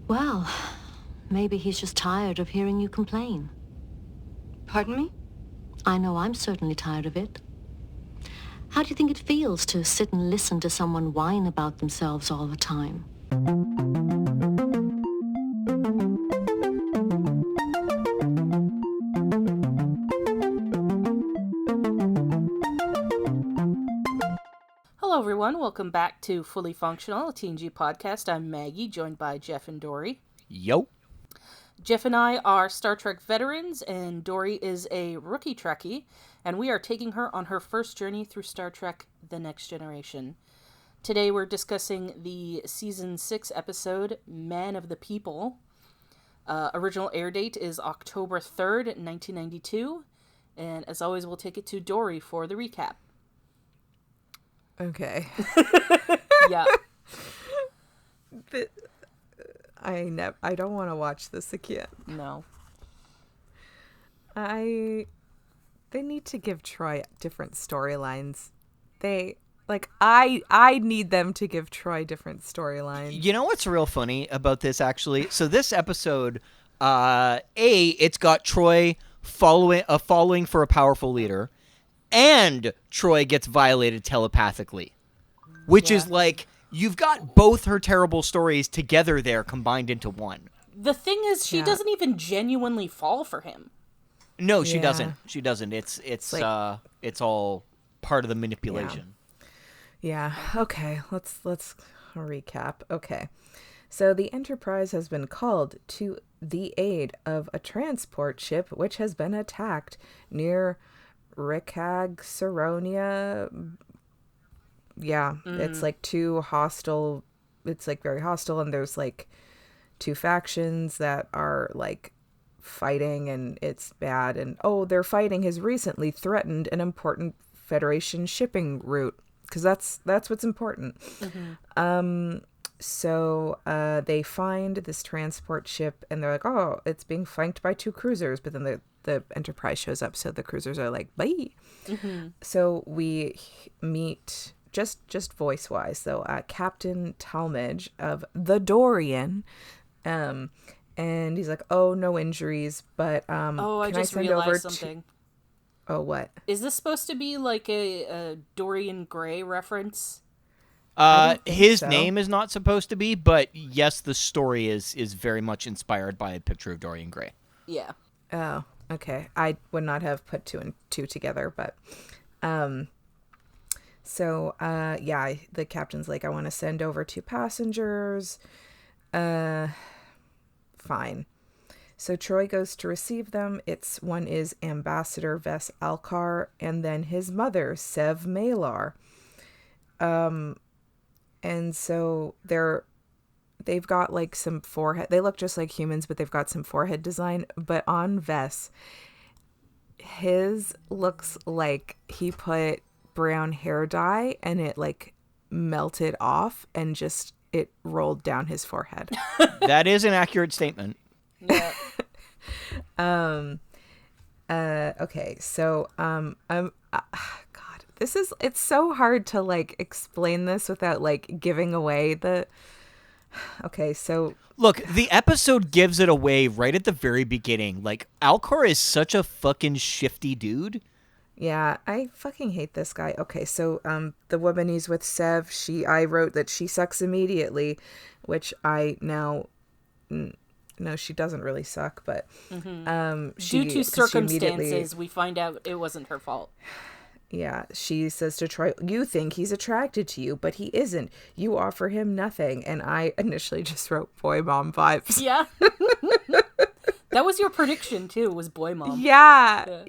Well, maybe he's just tired of hearing you complain. Pardon me? I know I'm certainly tired of it. How do you think it feels to sit and listen to someone whine about themselves all the time? Hello, everyone. Welcome back to Fully Functional, a TNG podcast. I'm Maggie, joined by Jeff and Dory. Yo. Jeff and I are Star Trek veterans, and Dory is a rookie Trekkie, and we are taking her on her first journey through Star Trek The Next Generation. Today we're discussing the Season 6 episode, Man of the People. Original air date is October 3rd, 1992, and as always, we'll take it to Dory for the recap. Okay. Yeah. I don't want to watch this again. No. They need to give Troi different storylines. I need them to give Troi different storylines. You know what's real funny about this, actually? So this episode, it's got Troi following for a powerful leader, and Troi gets violated telepathically, which is like, you've got both her terrible stories together there combined into one. The thing is, she doesn't even genuinely fall for him. No, she doesn't. She doesn't. It's all part of the manipulation. Yeah. Okay. Let's recap. Okay. So the Enterprise has been called to the aid of a transport ship which has been attacked near Ricag, Saronia. Yeah, it's like too hostile. It's like very hostile, and there's like two factions that are like fighting, and it's bad. And their fighting has recently threatened an important Federation shipping route, because that's what's important. So they find this transport ship, and they're like, oh, it's being flanked by two cruisers. But then the Enterprise shows up, so the cruisers are like, bye. So we meet, just voice wise though, Captain Talmadge of the Dorian, and he's like, oh, no injuries, but I just realized something. Oh, what? Is this supposed to be like a Dorian Gray reference? His so. name is not supposed to be, but yes, the story is very much inspired by a picture of Dorian Gray. Yeah. Oh, okay. I would not have put two and two together, but so the captain's like, I want to send over two passengers. Fine. So Troi goes to receive them. One is Ambassador Ves Alcar, and then his mother, Sev Malar. And so they've got like some forehead. They look just like humans, but they've got some forehead design. But on Ves, his looks like he put brown hair dye and it like melted off and just it rolled down his forehead. That is an accurate statement. Yeah. Okay, so God, it's so hard to like explain this without like giving away the. Okay, so look, the episode gives it away right at the very beginning. Like, Alcor is such a fucking shifty dude. Yeah, I fucking hate this guy. Okay, so the woman he's with, Sev, I wrote that she sucks immediately, which I now no, she doesn't really suck, but due to circumstances, we find out it wasn't her fault. Yeah, she says to Troi, you think he's attracted to you, but he isn't. You offer him nothing. And I initially just wrote boy mom vibes. Yeah. That was your prediction, too, was boy mom. Yeah.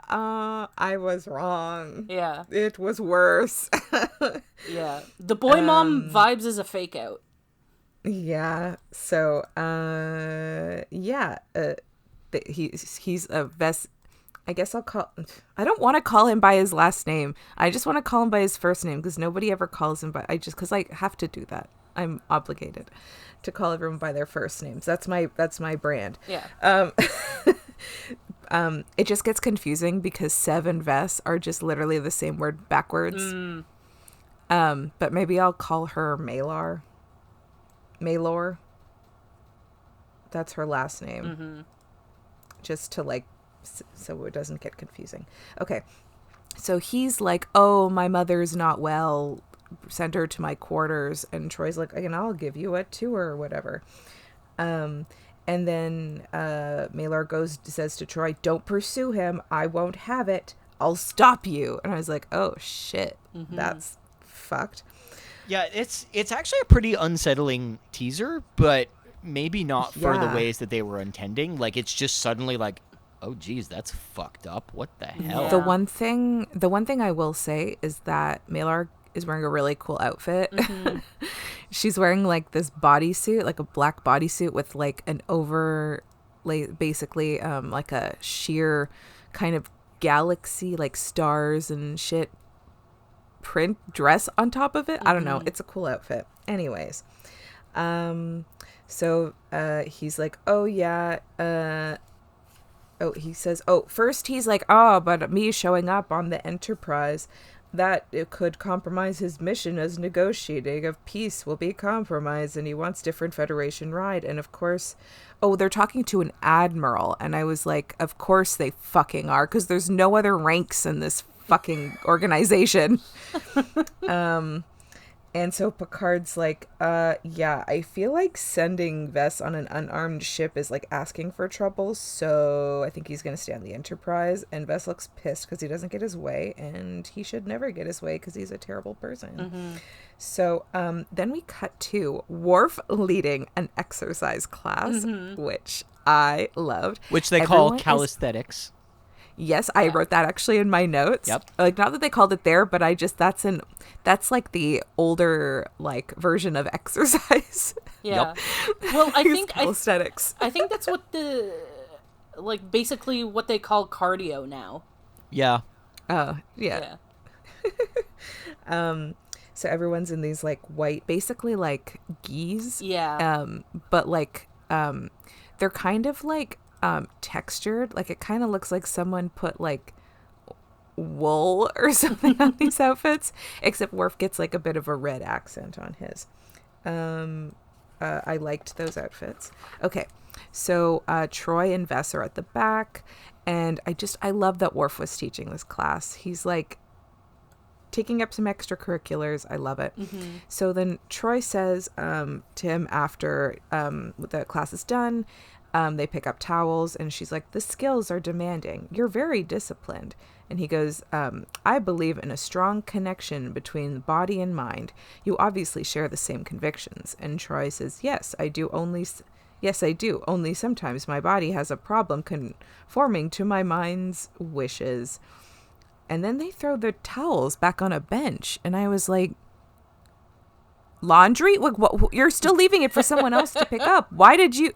I was wrong. Yeah. It was worse. Yeah. The boy mom vibes is a fake out. Yeah. So, he's a Ves. I guess I don't want to call him by his last name. I just want to call him by his first name because nobody ever calls him by, because I have to do that. I'm obligated to call everyone by their first names. That's my brand. Yeah. It just gets confusing because Sev and Ves are just literally the same word backwards. But maybe I'll call her Maylor. That's her last name. Just to like, so it doesn't get confusing. Okay. So he's like, oh, my mother's not well. Send her to my quarters. And Troy's like, and I'll give you a tour or whatever. And then Malar says to Troi, don't pursue him. I won't have it. I'll stop you. And I was like, oh, shit. That's fucked. Yeah, it's actually a pretty unsettling teaser, but maybe not for the ways that they were intending. Like, it's just suddenly like, oh, geez, that's fucked up. What the hell? Yeah. The one thing I will say is that Malar is wearing a really cool outfit. She's wearing like this bodysuit, like a black bodysuit with like an basically like a sheer kind of galaxy, like stars and shit print dress on top of it. I don't know. It's a cool outfit. Anyways, so he's like, oh yeah, he says, first he's like, but me showing up on the Enterprise, that it could compromise his mission as negotiating of peace will be compromised, and he wants different Federation ride. And of course, they're talking to an admiral, and I was like, of course they fucking are, because there's no other ranks in this fucking organization. And so Picard's like, yeah, I feel like sending Vess on an unarmed ship is like asking for trouble, so I think he's going to stay on the Enterprise. And Vess looks pissed because he doesn't get his way, and he should never get his way because he's a terrible person. So then we cut to Worf leading an exercise class, which I loved. Which they call calisthenics. Yes, I wrote that actually in my notes. Yep. Like, not that they called it there, but that's like the older like version of exercise. Yeah. Well, I think calisthenics. I think that's what basically what they call cardio now. Yeah. Oh, yeah. So everyone's in these like white, basically like gis. Yeah. But like they're kind of like textured, like it kind of looks like someone put like wool or something on these outfits, except Worf gets like a bit of a red accent on his. I liked those outfits. Okay, so Troi and Vess are at the back, and I love that Worf was teaching this class. He's like taking up some extracurriculars. I love it. So then Troi says to him after the class is done, they pick up towels, and she's like, the skills are demanding. You're very disciplined. And he goes, I believe in a strong connection between body and mind. You obviously share the same convictions. And Troi says, yes, I do. Only sometimes my body has a problem conforming to my mind's wishes. And then they throw the towels back on a bench. And I was like, laundry? Like, what? You're still leaving it for someone else to pick up. Why did you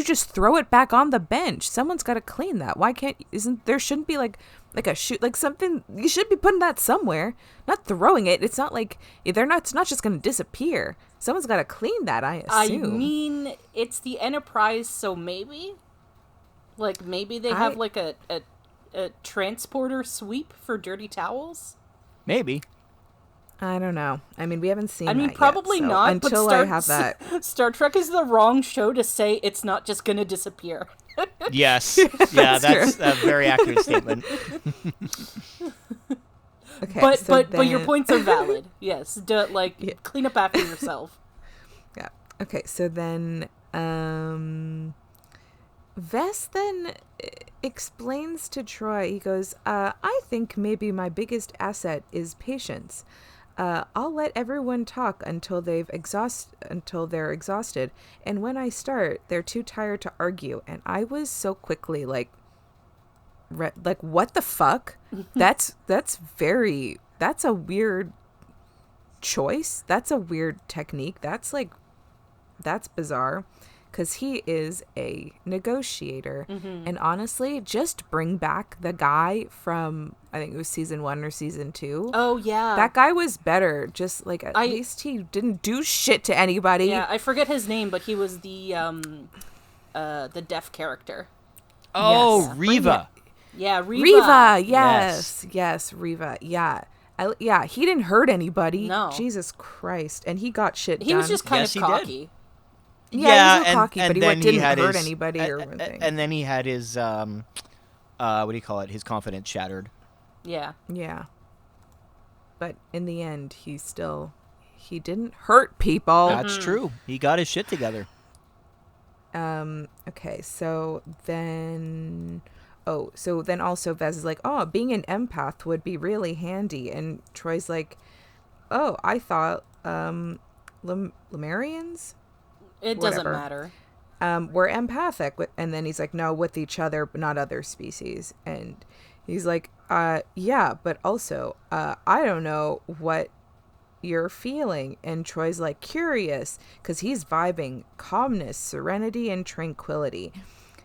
just throw it back on the bench? Someone's got to clean that. Why can't? Shouldn't be like a shoot, like something? You should be putting that somewhere, not throwing it. It's not like it's not just going to disappear. Someone's got to clean that. I assume. I mean, it's the Enterprise, so maybe they have like a transporter sweep for dirty towels. Maybe. I don't know. I mean, we haven't seen that probably yet, so not. Until but I have that. Star Trek is the wrong show to say it's not just going to disappear. Yes. Yeah, that's a very accurate statement. Okay, but your points are valid. Yes. Clean up after yourself. Yeah. Okay, so then Vess then explains to Troi, he goes, I think maybe my biggest asset is patience. I'll let everyone talk until they're exhausted, and when I start, they're too tired to argue. And I was so quickly like, what the fuck? That's a weird choice. That's a weird technique. That's bizarre. Because he is a negotiator. And honestly, just bring back the guy from, I think it was season 1 or season 2. Oh, yeah. That guy was better. Just like, at least he didn't do shit to anybody. Yeah, I forget his name, but he was the deaf character. Oh, Yes. Riva. Yeah, Riva. Riva, yes, Riva, yeah. He didn't hurt anybody. No. Jesus Christ. And he got shit done. He was just kind Yes, of he did. cocky. Yeah, he was real and, cocky, and but he then didn't had hurt his, anybody or anything. And then he had his what do you call it? His confidence shattered. Yeah. Yeah. But in the end, he didn't hurt people. That's true. He got his shit together. Okay, so then also Vez is like, oh, being an empath would be really handy. And Troy's like, oh, I thought Lemurians? It doesn't matter. Were empathic. And then he's like, no, with each other, but not other species. And he's like, yeah, but also, I don't know what you're feeling. And Troy's like, curious, because he's vibing calmness, serenity, and tranquility.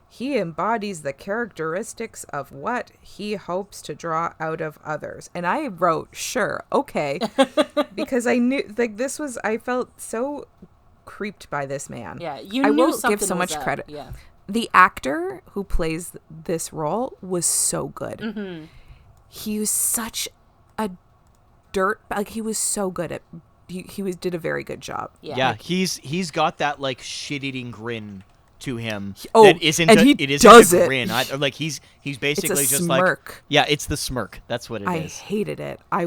He embodies the characteristics of what he hopes to draw out of others. And I wrote, sure, okay, because I knew, like, I felt so creeped by this man. Yeah, you I knew will something give so was much up. credit. Yeah. The actor who plays this role was so good. Mm-hmm. He was such a he was so good at did a very good job. Yeah. Like, he's got that like shit-eating grin to him. Oh, that isn't and a, he it isn't does a it. grin. Like he's basically It's a just smirk. like, yeah, it's the smirk. That's what it I is. hated it. I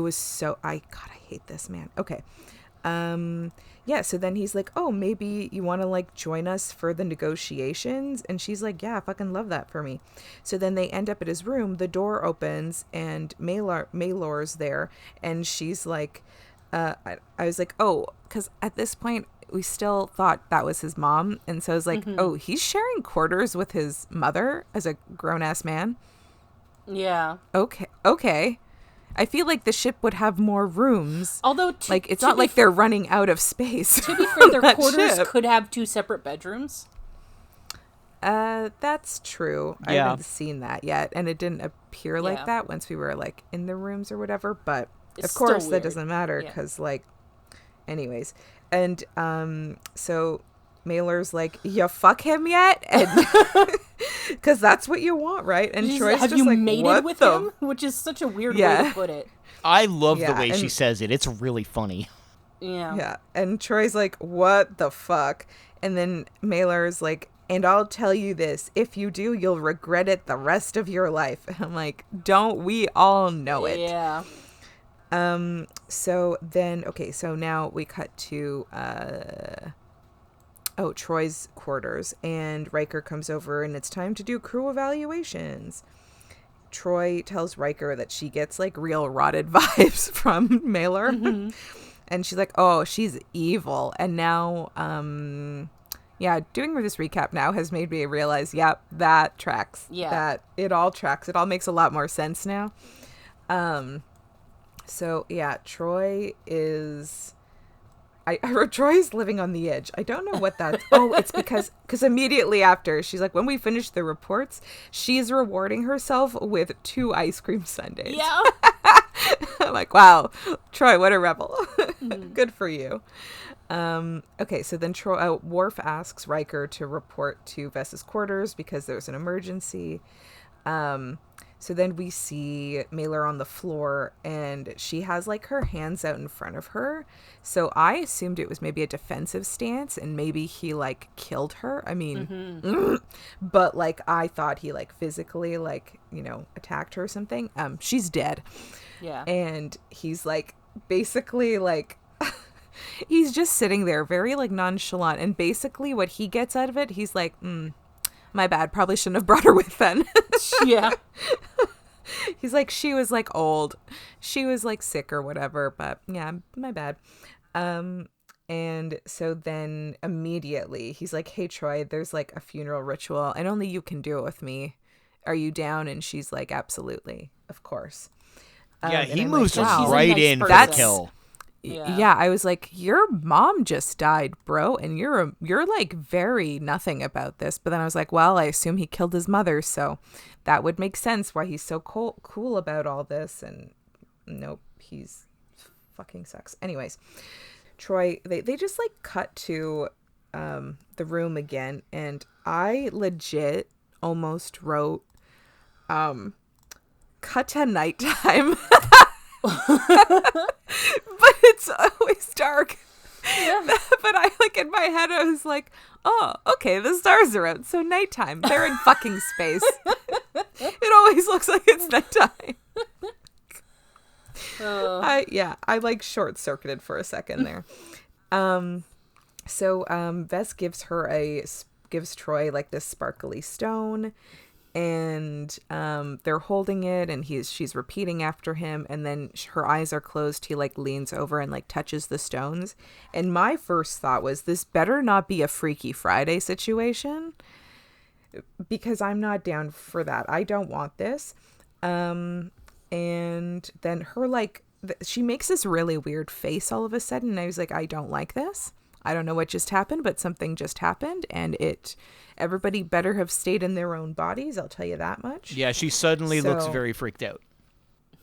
hate this man. Okay. Yeah, so then he's like, oh, maybe you want to like join us for the negotiations? And she's like, yeah, I fucking love that for me. So then they end up at his room, the door opens and Maylor's there, and she's like, I was like, oh, because at this point we still thought that was his mom. And so I was like, oh, he's sharing quarters with his mother as a grown-ass man? Yeah. Okay. I feel like the ship would have more rooms. Although, it's not like they're running out of space. To be fair, their that quarters ship. could have 2 separate bedrooms. That's true. I Yeah. haven't seen that yet, and it didn't appear like Yeah. that once we were like in the rooms or whatever. But It's of course, still that weird. doesn't matter Yeah. because, like, anyways, and so Mailer's like, "You fuck him yet?" And because that's what you want, right? And She's, Troy's have just you like, mated "What with the him?" Which is such a weird way Yeah. to put it. I love the Yeah, way she and- says it. It's really funny. Yeah. Yeah. And Troy's like, what the fuck? And then Mailer's like, and I'll tell you this, if you do, you'll regret it the rest of your life. And I'm like, don't we all know it? Yeah. So then, okay, so now we cut to, Troy's quarters, and Riker comes over, and it's time to do crew evaluations. Troi tells Riker that she gets like real rotted vibes from Mailer. And she's like, oh, she's evil. And now, doing this recap now has made me realize, yep, that tracks. Yeah. That it all tracks. It all makes a lot more sense now. So yeah, Troi is... I wrote Troy's living on the edge. I don't know what that's... Oh, it's because immediately after, she's like, when we finish the reports, she's rewarding herself with 2 ice cream sundaes. Yeah. I'm like, wow, Troi, what a rebel. Good for you. Okay, so then Worf asks Riker to report to Vess's quarters because there's an emergency. So then we see Mailer on the floor, and she has like her hands out in front of her. So I assumed it was maybe a defensive stance, and maybe he like killed her. I mean, but like I thought he like physically like, attacked her or something. She's dead. Yeah. And he's like basically like he's just sitting there very like nonchalant, and basically what he gets out of it, he's like, my bad, probably shouldn't have brought her with then. Yeah. He's like, she was like old, she was like sick or whatever, but yeah, my bad. And so then immediately he's like, hey Troi, there's like a funeral ritual and only you can do it with me. Are you down? And she's like, absolutely, of course. Yeah, And he I'm moves like, wow. She's a right nice in for the person. kill. Yeah, I was like, your mom just died, bro, and you're like very nothing about this. But then I was like, well, I assume he killed his mother, so that would make sense why he's so cool about all this. And nope, he's fucking sucks. Anyways, Troi, they just like cut to the room again, and I legit almost wrote cut to nighttime. But it's always dark. But I in my head I was like, oh, okay, the stars are out, so nighttime. They're in fucking space. It always looks like it's nighttime. I short circuited for a second there. So Vess gives Troi this sparkly stone, and they're holding it, and she's repeating after him, and then her eyes are closed. He leans over and touches the stones, and my first thought was, this better not be a Freaky Friday situation, because I'm not down for that. I don't want this. And then her she makes this really weird face all of a sudden, and I was like, I don't like this. I don't know what just happened, but something just happened, and everybody better have stayed in their own bodies, I'll tell you that much. Yeah, she suddenly looks very freaked out.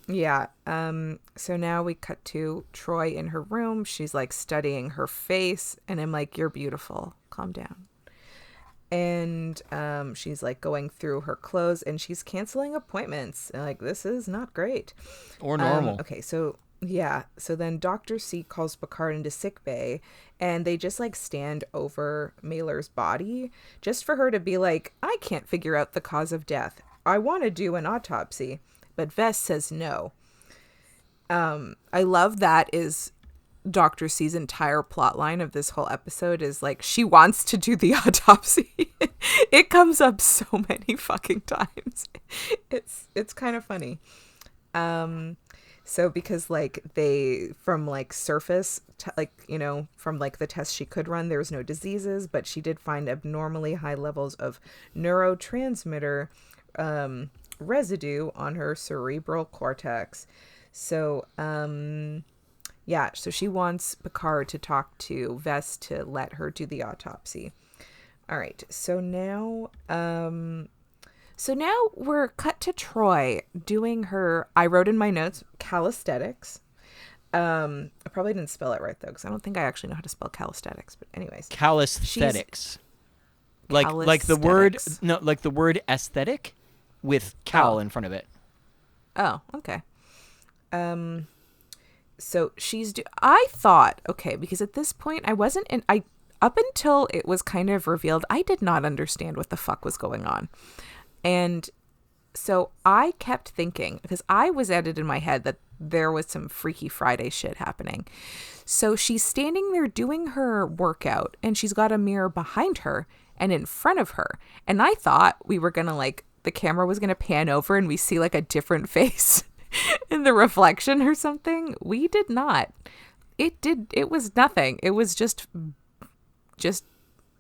Yeah. So now we cut to Troi in her room. She's studying her face, and I'm like, you're beautiful. Calm down. And she's going through her clothes, and she's canceling appointments. This is not great. Or normal. Okay, so yeah. So then Dr. C calls Picard into sickbay, and they just stand over Mailer's body just for her to be like, I can't figure out the cause of death. I want to do an autopsy. But Vess says no. I love that is Dr. C's entire plot line of this whole episode is she wants to do the autopsy. It comes up so many fucking times. It's kind of funny. So because they from surface from the test she could run, there was no diseases, but she did find abnormally high levels of neurotransmitter residue on her cerebral cortex. So so she wants Picard to talk to Vess to let her do the autopsy. All right, so now we're cut to Troi doing her, I wrote in my notes, calisthenics. I probably didn't spell it right though, because I don't think I actually know how to spell calisthenics. But anyways, Calisthenics, like the word the word aesthetic with cal in front of it. Oh, okay. So I thought, okay, because at this point up until it was kind of revealed, I did not understand what the fuck was going on. And so I kept thinking, because I was at it in my head that there was some Freaky Friday shit happening. So she's standing there doing her workout, and she's got a mirror behind her and in front of her. And I thought we were going to the camera was going to pan over and we see a different face in the reflection or something. We did not. It was nothing. It was just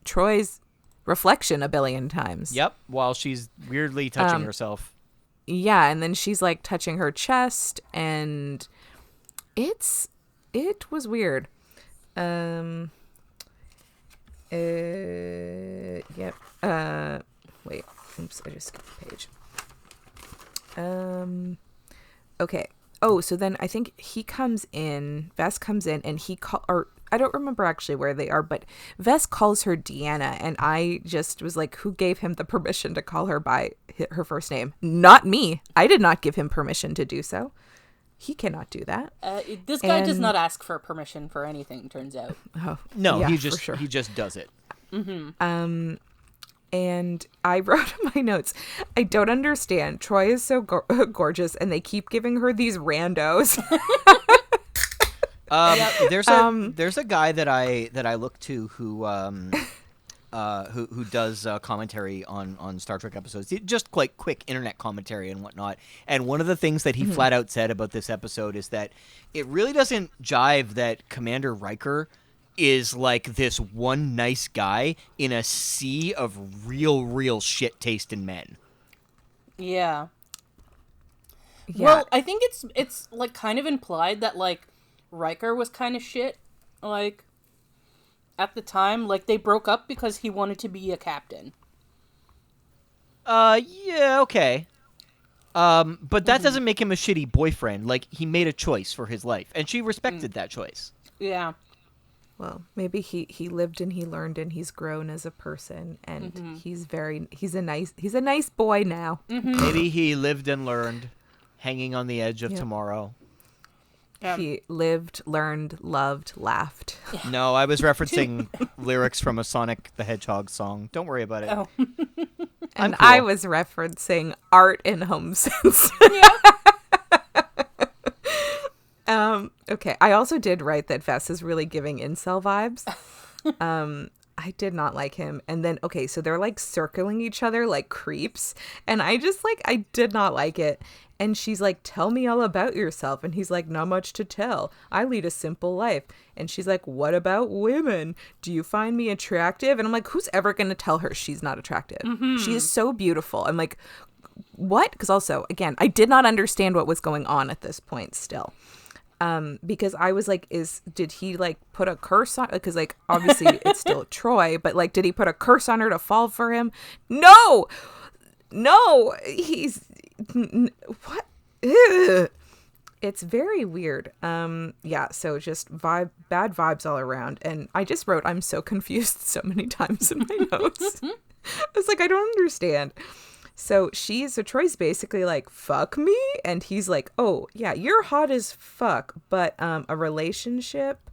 Troy's reflection a billion times. Yep, while she's weirdly touching herself. Yeah, and then she's touching her chest, and it was weird. Yep. Wait. Oops, I just skipped the page. Okay. Oh, so then I think Vess comes in, and or I don't remember actually where they are, but Vess calls her Deanna, and I just was like, who gave him the permission to call her by her first name? Not me. I did not give him permission to do so. He cannot do that. This guy does not ask for permission for anything, turns out. Oh, no, yeah, he just does it. Mm-hmm. And I wrote in my notes, I don't understand. Troi is so gorgeous, and they keep giving her these randos. There's a guy that I look to who does commentary on Star Trek episodes, just quick internet commentary and whatnot. And one of the things that he flat out said about this episode is that it really doesn't jive that Commander Riker is this one nice guy in a sea of real shit tasting men. Yeah. Well, I think it's kind of implied that Riker was kind of shit at the time. They broke up because he wanted to be a captain. Yeah, okay. But that doesn't make him a shitty boyfriend. He made a choice for his life, and she respected that choice. Yeah. Well, maybe he lived and he learned and he's grown as a person, and he's a nice boy now. Maybe he lived and learned, hanging on the edge of tomorrow. He lived, learned, loved, laughed. No, I was referencing lyrics from a Sonic the Hedgehog song. Don't worry about it. Oh. And cool. I was referencing art and home sense. Okay. I also did write that Vess is really giving incel vibes. I did not like him. And then, okay, so they're like circling each other like creeps. And I did not like it. And she's like, tell me all about yourself. And he's like, not much to tell. I lead a simple life. And she's like, what about women? Do you find me attractive? And I'm like, who's ever going to tell her she's not attractive? She is so beautiful. I'm like, what? Because also, again, I did not understand what was going on at this point still. Because I was like, did he like put a curse on? Because like, obviously it's still Troi, but like, did he put a curse on her to fall for him? No, what? Ugh. It's very weird. Yeah. So just bad vibes all around. And I just wrote, I'm so confused so many times in my notes. I was like, I don't understand. So Troy's basically like, fuck me. And he's like, oh yeah, you're hot as fuck. But, a relationship,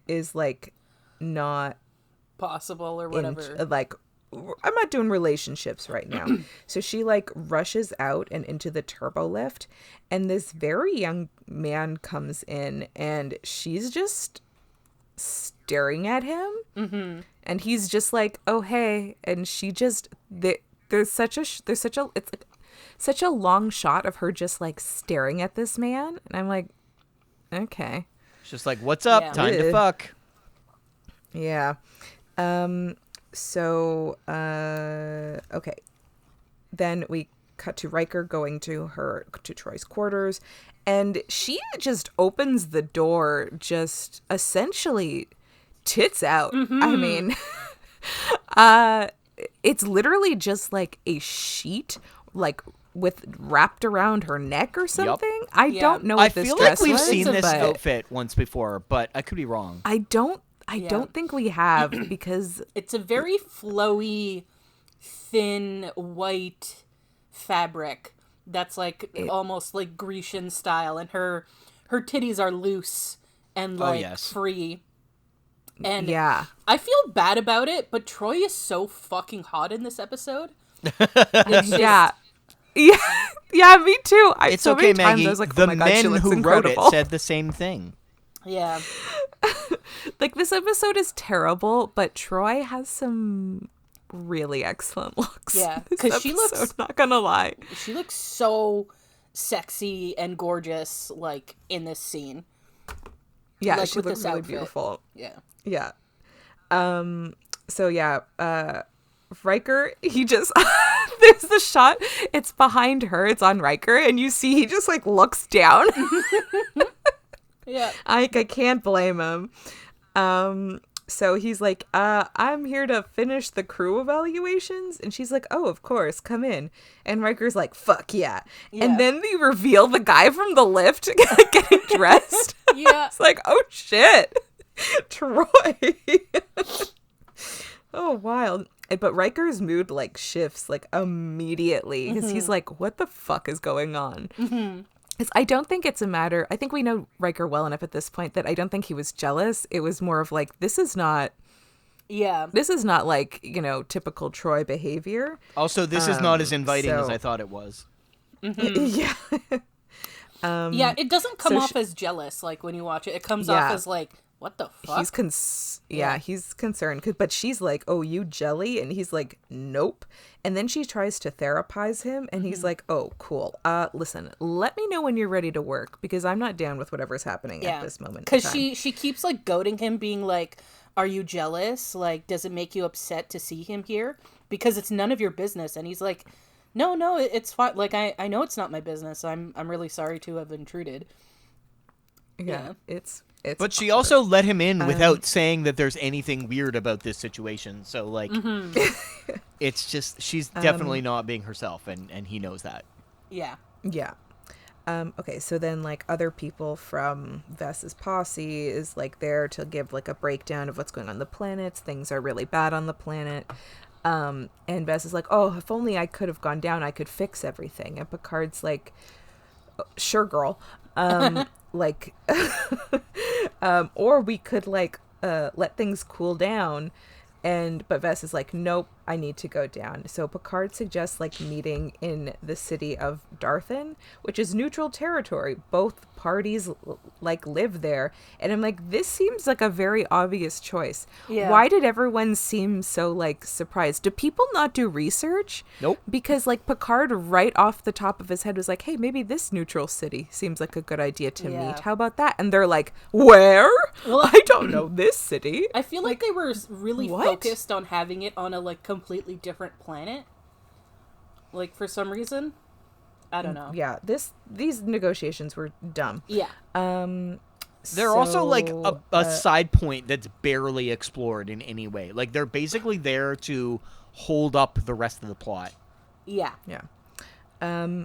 is like not Possible or whatever. like, I'm not doing relationships right now. So she like rushes out and into the turbo lift. And this very young man comes in and she's just staring at him. Mm-hmm. And he's just like, oh, hey. And she just, it's like such a long shot of her just like staring at this man. And I'm like, okay. It's just like, what's up? Yeah. Time to fuck. Yeah. So, okay. Then we cut to Riker going to Troy's quarters. And she just opens the door, just essentially tits out. I mean, it's literally just like a sheet, like with wrapped around her neck or something. I don't know what I this feel dress like we've was, seen this but outfit once before, but I could be wrong. I don't think we have because It's a very flowy, thin, white fabric that's like almost like Grecian style, and her titties are loose and like free. And yeah. I feel bad about it, but Troi is so fucking hot in this episode. It's just- Yeah. Yeah, me too. It's so okay, many times Maggie. I was like, The oh my God, she men looks who incredible. wrote it said the same thing. Yeah. Like, this episode is terrible, but Troi has some really excellent looks. Yeah, this 'cause she looks- episode, not gonna lie. She looks so sexy and gorgeous, like, in this scene. Yeah, Like, she with looks this really outfit. beautiful. Yeah. Yeah. So yeah, Riker, he just there's the shot, it's behind her, it's on Riker, and you see he just like looks down. Yeah. I can't blame him. So he's like, I'm here to finish the crew evaluations. And she's like, oh, of course, come in. And Riker's like, fuck yeah. And then they reveal the guy from the lift getting dressed. Yeah. It's like, oh shit. Troi. Oh, wild. But Riker's mood like shifts like immediately because he's like, what the fuck is going on? I don't think it's a matter. I think we know Riker well enough at this point that I don't think he was jealous. It was more of like, this is not like, typical Troi behavior. Also, this is not as inviting as so- I thought it was. Yeah. Yeah, it doesn't come so off as jealous, like, when you watch it. It comes off as, like, what the fuck? He's concerned. But she's like, oh, you jelly? And he's like, nope. And then she tries to therapize him. And he's like, oh, cool. Listen, let me know when you're ready to work. Because I'm not down with whatever's happening at this moment. Because she keeps, like, goading him, being like, are you jealous? Like, does it make you upset to see him here? Because it's none of your business. And he's like, no, it's fine. Like, I know it's not my business. I'm really sorry to have intruded. Yeah. It's But she also let him in without saying that there's anything weird about this situation. So, like, it's just, she's definitely not being herself, and he knows that. Yeah. Yeah. Okay, so then, like, other people from Vess's posse is, like, there to give, like, a breakdown of what's going on the planets. Things are really bad on the planet. And Vess is like, oh, if only I could have gone down, I could fix everything. And Picard's like, sure, girl. Like, or we could like let things cool down. But Vess is like, nope, I need to go down. So Picard suggests like meeting in the city of Darthan, which is neutral territory. Both parties like live there. And I'm like, this seems like a very obvious choice. Yeah. Why did everyone seem so like surprised? Do people not do research? Nope. Because like Picard right off the top of his head was like, hey, maybe this neutral city seems like a good idea to meet. How about that? And they're like, where? Well, I don't know this city. I feel like they were really what? focused on having it on a like completely different planet. Like for some reason, I don't know. Yeah, these negotiations were dumb. Yeah. They're also like a side point that's barely explored in any way. Like they're basically there to hold up the rest of the plot. Yeah. Yeah.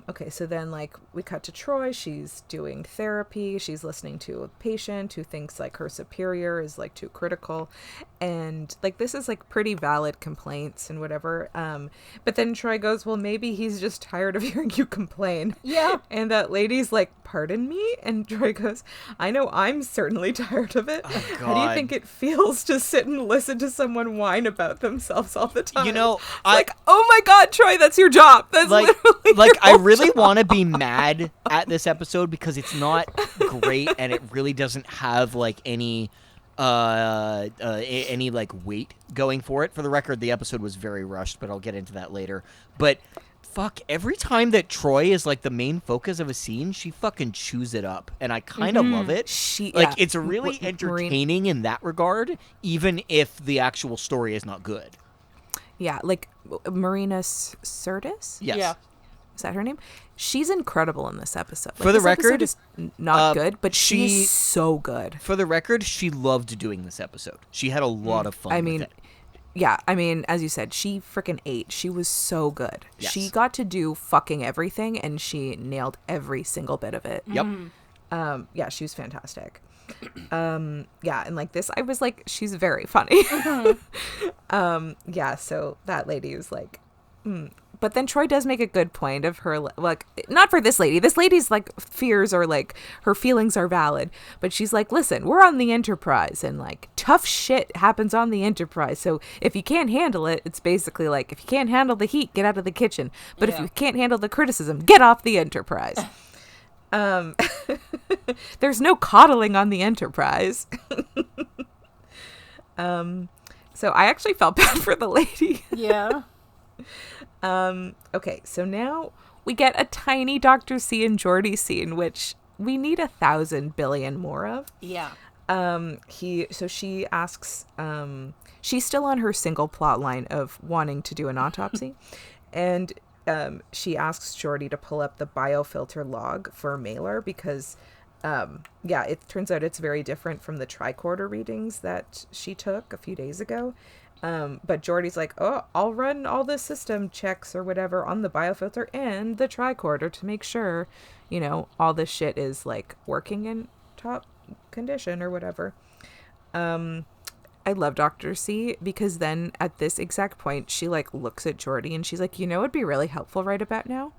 Okay, so then like we cut to Troi. She's doing therapy. She's listening to a patient who thinks like her superior is like too critical, and like this is like pretty valid complaints and whatever. But then Troi goes, well, maybe he's just tired of hearing you complain. Yeah. And that lady's like, pardon me? And Troi goes, I know I'm certainly tired of it. Oh, How do you God. think it feels to sit and listen to someone whine about themselves all the time? You know, It's like, oh my God, Troi, that's your job. That's like literally I your really job. want to be mad at this episode because it's not great and it really doesn't have like any like weight going for it. For the record, the episode was very rushed, but I'll get into that later. But fuck, every time that Troi is like the main focus of a scene, she fucking chews it up, and I kind of love it. It's really entertaining in that regard, even if the actual story is not good. Yeah, like Marina Sirtis? Yes. Yeah. Is that her name? She's incredible in this episode. For the this episode record, is not good, but she- she's so good. For the record, she loved doing this episode. She had a lot of fun I with mean, it. yeah, I mean, as you said, she freaking ate. She was so good. Yes. She got to do fucking everything, and she nailed every single bit of it. Yep. Yeah, she was fantastic. Yeah, and like this, I was like, she's very funny. Yeah, so that lady was like, But then Troi does make a good point of her, like, not for this lady. This lady's, like, fears or, like, her feelings are valid. But she's like, listen, we're on the Enterprise, and, like, tough shit happens on the Enterprise. So if you can't handle it, it's basically like, if you can't handle the heat, get out of the kitchen. But if you can't handle the criticism, get off the Enterprise. There's no coddling on the Enterprise. So I actually felt bad for the lady. Yeah. Okay, so now we get a tiny Dr. C and Geordi scene, which we need 1,000 billion more of. Yeah. She asks, she's still on her single plot line of wanting to do an autopsy, and she asks Geordi to pull up the biofilter log for Mailer because, it turns out it's very different from the tricorder readings that she took a few days ago. But Geordi's like, oh, I'll run all the system checks or whatever on the biofilter and the tricorder to make sure, you know, all this shit is like working in top condition or whatever. I love Dr. C because then at this exact point, she like looks at Geordi and she's like, you know, it'd be really helpful right about now.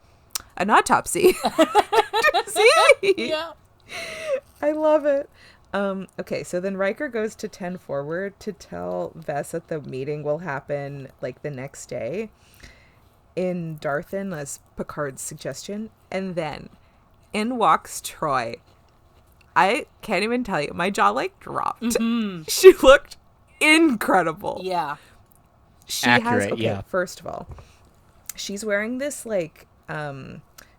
An autopsy. See? Yeah. I love it. Okay, so then Riker goes to 10 Forward to tell Vess that the meeting will happen like the next day in Darthan as Picard's suggestion. And then in walks Troi. I can't even tell you. My jaw like dropped. Mm-hmm. She looked incredible. Yeah. She Accurate, has, okay, yeah. First of all, she's wearing this like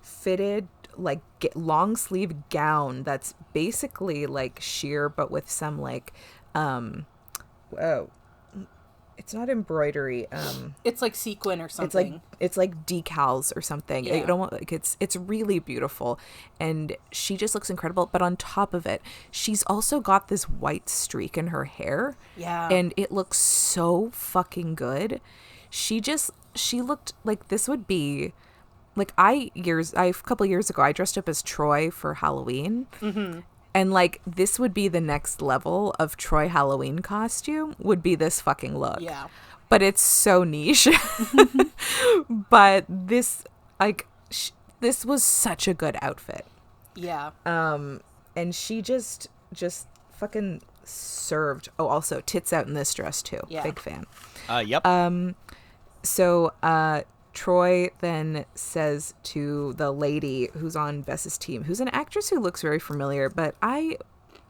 fitted like long sleeve gown that's basically like sheer but with some like it's not embroidery, It's like sequin or something. it's like decals or something. Yeah. I don't want, like it's really beautiful, and she just looks incredible. But on top of it, she's also got this white streak in her hair. Yeah. And it looks so fucking good. She looked like this would be like a couple years ago I dressed up as Troi for Halloween. Mm-hmm. And like this would be the next level of Troi Halloween costume would be this fucking look. Yeah. But it's so niche. But this like this was such a good outfit. Yeah. And she just fucking served. Oh, also tits out in this dress too. Yeah. Big fan. Yep. So Troi then says to the lady who's on Bess's team, who's an actress who looks very familiar, but I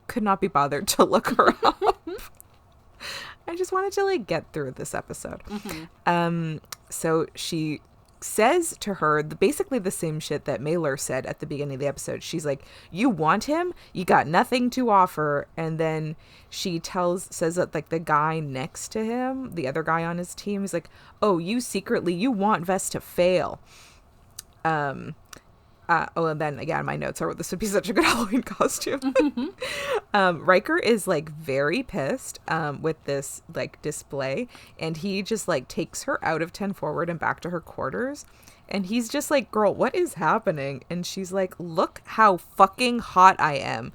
could not be bothered to look her up. I just wanted to like get through this episode. So she says to her basically the same shit that Mailer said at the beginning of the episode. She's like, you want him? You got nothing to offer. And then she says that like the guy next to him, the other guy on his team, is like, oh, you want Vess to fail. And then again, my notes are this would be such a good Halloween costume. Riker is like very pissed with this like display, and he just like takes her out of 10 forward and back to her quarters, and he's just like, girl, what is happening? And she's like, look how fucking hot I am.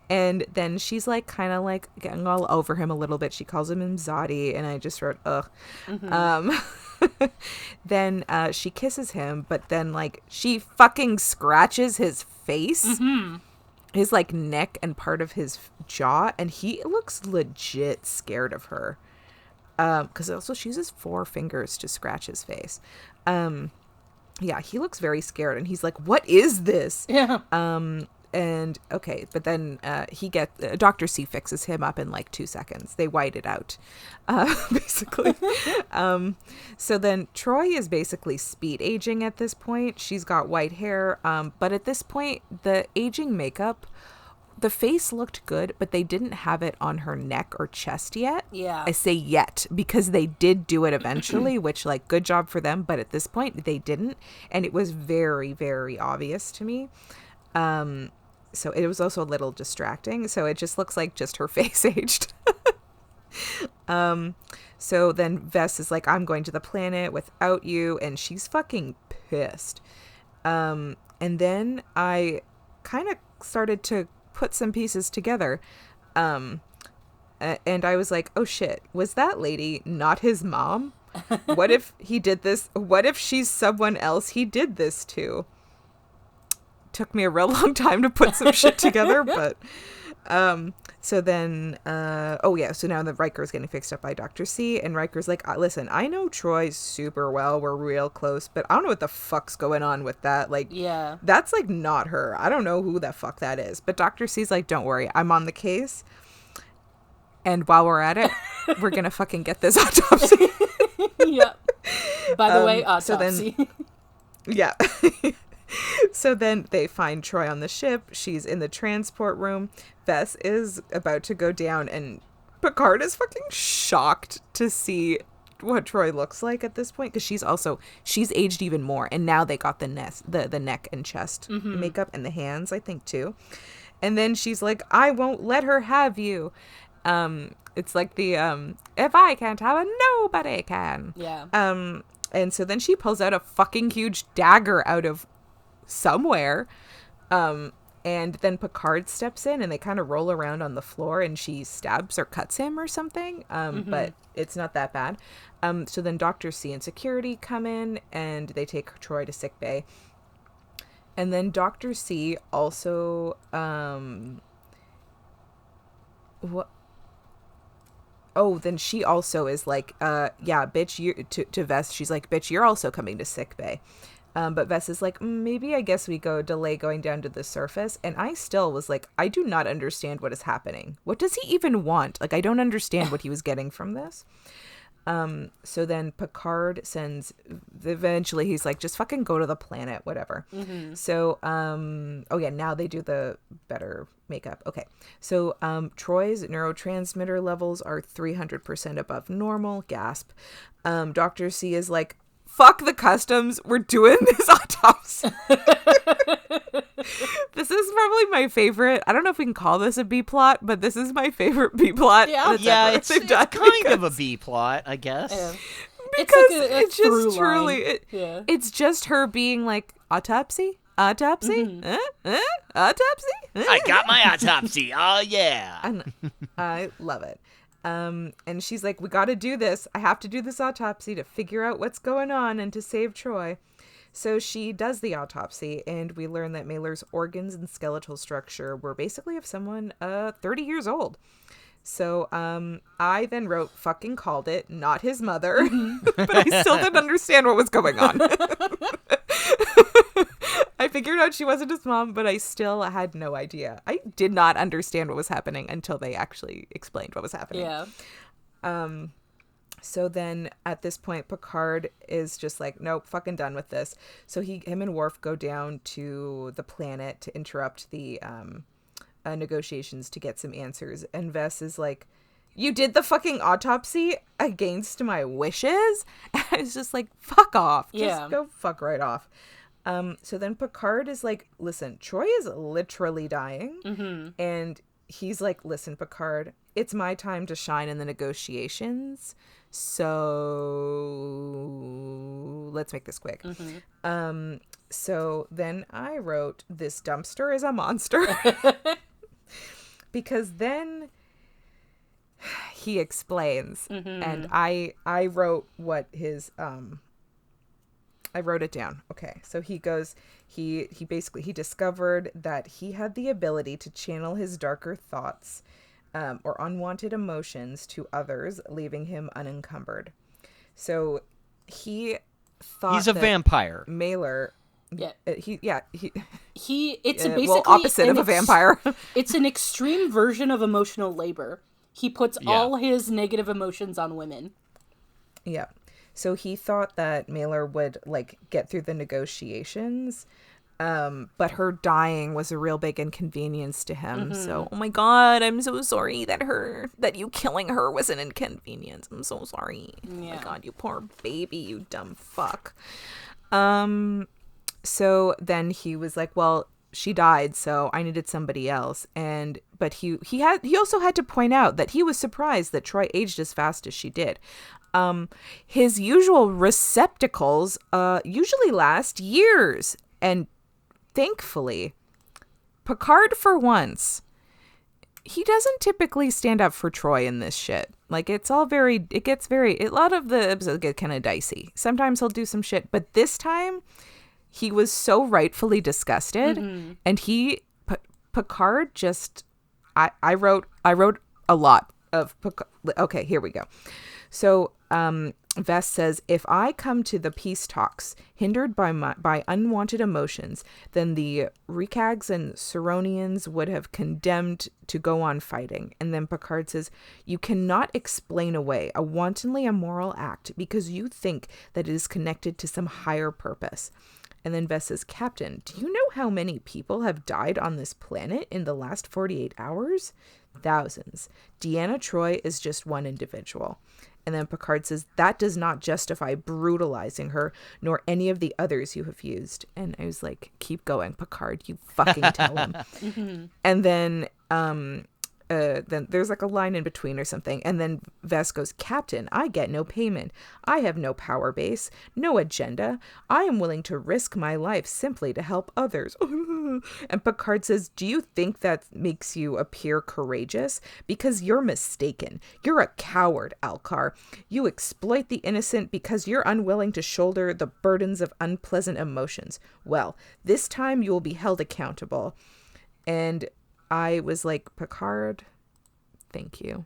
And then she's like kind of like getting all over him a little bit. She calls him Mzadi, and I just wrote ugh. Then she kisses him, but then like she fucking scratches his face, his like neck and part of his jaw, and he looks legit scared of her, because also she uses 4 fingers to scratch his face. Yeah, he looks very scared, and he's like, what is this? Yeah. And okay, but then Dr. C fixes him up in like 2 seconds. They white it out, basically. So then Troi is basically speed aging at this point. She's got white hair, but at this point, the aging makeup, the face looked good, but they didn't have it on her neck or chest yet. Yeah. I say yet because they did do it eventually, which like good job for them. But at this point, they didn't, and it was very, very obvious to me. So it was also a little distracting. So it just looks like just her face aged. So then Vess is like, I'm going to the planet without you. And she's fucking pissed. And then I kind of started to put some pieces together. And I was like, oh shit, was that lady not his mom? What if he did this? What if she's someone else he did this to? Took me a real long time to put some shit together, but so then so now the Riker's getting fixed up by Dr. C, and Riker's like, listen, I know Troi super well, we're real close, but I don't know what the fuck's going on with that. Like, Yeah. that's like not her. I don't know who the fuck that is. But Dr. C's like, don't worry, I'm on the case, and while we're at it, we're gonna fucking get this autopsy. Yeah. By the way, so then- autopsy. Yeah. So then they find Troi on the ship. She's in the transport room. Vess is about to go down, and Picard is fucking shocked to see what Troi looks like at this point, because she's aged even more, and now they got the neck and chest makeup and the hands, I think, too. And then she's like, I won't let her have you. It's like the if I can't have her, nobody can. Yeah. And so then she pulls out a fucking huge dagger out of somewhere, and then Picard steps in, and they kind of roll around on the floor, and she stabs or cuts him or something, but it's not that bad. So then Dr. C and security come in, and they take Troi to sickbay, and then Dr. C also then she also is like, yeah, bitch, you to Vess, she's like, bitch, you're also coming to sickbay. But Vess is like, maybe I guess we delay going down to the surface. And I still was like, I do not understand what is happening. What does he even want? Like, I don't understand what he was getting from this. So then Picard eventually he's like, just fucking go to the planet, whatever. So, now they do the better makeup. Okay. So, Troy's neurotransmitter levels are 300% above normal. Gasp. Dr. C is like, fuck the customs, we're doing this autopsy. This is probably my favorite. I don't know if we can call this a B plot, but this is my favorite B plot. Yeah, it's kind of a B plot, I guess. Yeah. Because it's just truly, it's just her being like, autopsy? Autopsy? Autopsy? I got my autopsy. Oh, yeah. And I love it. And she's like, we got to do this. I have to do this autopsy to figure out what's going on and to save Troi. So she does the autopsy, and we learn that Mailer's organs and skeletal structure were basically of someone 30 years old. So I then wrote, fucking called it, not his mother. But I still didn't understand what was going on. I figured out she wasn't his mom, but I still had no idea. I did not understand what was happening until they actually explained what was happening. Yeah. So then at this point, Picard is just like, nope, fucking done with this. So him and Worf go down to the planet to interrupt the negotiations to get some answers. And Vess is like, you did the fucking autopsy against my wishes? And I was just like, fuck off. Just go fuck right off. So then Picard is like, listen, Troi is literally dying. Mm-hmm. And he's like, listen, Picard, it's my time to shine in the negotiations. So let's make this quick. Mm-hmm. So then I wrote, this dumpster is a monster. Because then he explains, and I wrote what his I wrote it down. Okay, so he goes, he discovered that he had the ability to channel his darker thoughts or unwanted emotions to others, leaving him unencumbered. So he thought he's a vampire. Mailer. Yeah. It's basically opposite of a vampire. It's an extreme version of emotional labor. He puts all his negative emotions on women. Yeah. So he thought that Mailer would like get through the negotiations, but her dying was a real big inconvenience to him. So, oh my God, I'm so sorry that you killing her was an inconvenience. I'm so sorry. Yeah. Oh my God, you poor baby, you dumb fuck. So then he was like, well, she died, so I needed somebody else. But he also had to point out that he was surprised that Troi aged as fast as she did. His usual receptacles usually last years, and thankfully, Picard for once, he doesn't typically stand up for Troi in this shit. Like, a lot of the episodes get kind of dicey. Sometimes he'll do some shit, but this time he was so rightfully disgusted, and Picard just, I wrote a lot of Picard. Okay, here we go. So, Vess says, if I come to the peace talks hindered by unwanted emotions, then the Rekags and Ceronians would have condemned to go on fighting. And then Picard says, you cannot explain away a wantonly immoral act because you think that it is connected to some higher purpose. And then Vess says, Captain, do you know how many people have died on this planet in the last 48 hours? Thousands. Deanna Troi is just one individual. And then Picard says, that does not justify brutalizing her, nor any of the others you have used. And I was like, keep going, Picard, you fucking tell him. And then there's like a line in between or something. And then Vess goes, Captain, I get no payment. I have no power base, no agenda. I am willing to risk my life simply to help others. And Picard says, do you think that makes you appear courageous? Because you're mistaken. You're a coward, Alcar. You exploit the innocent because you're unwilling to shoulder the burdens of unpleasant emotions. Well, this time you will be held accountable. And I was like, Picard, thank you.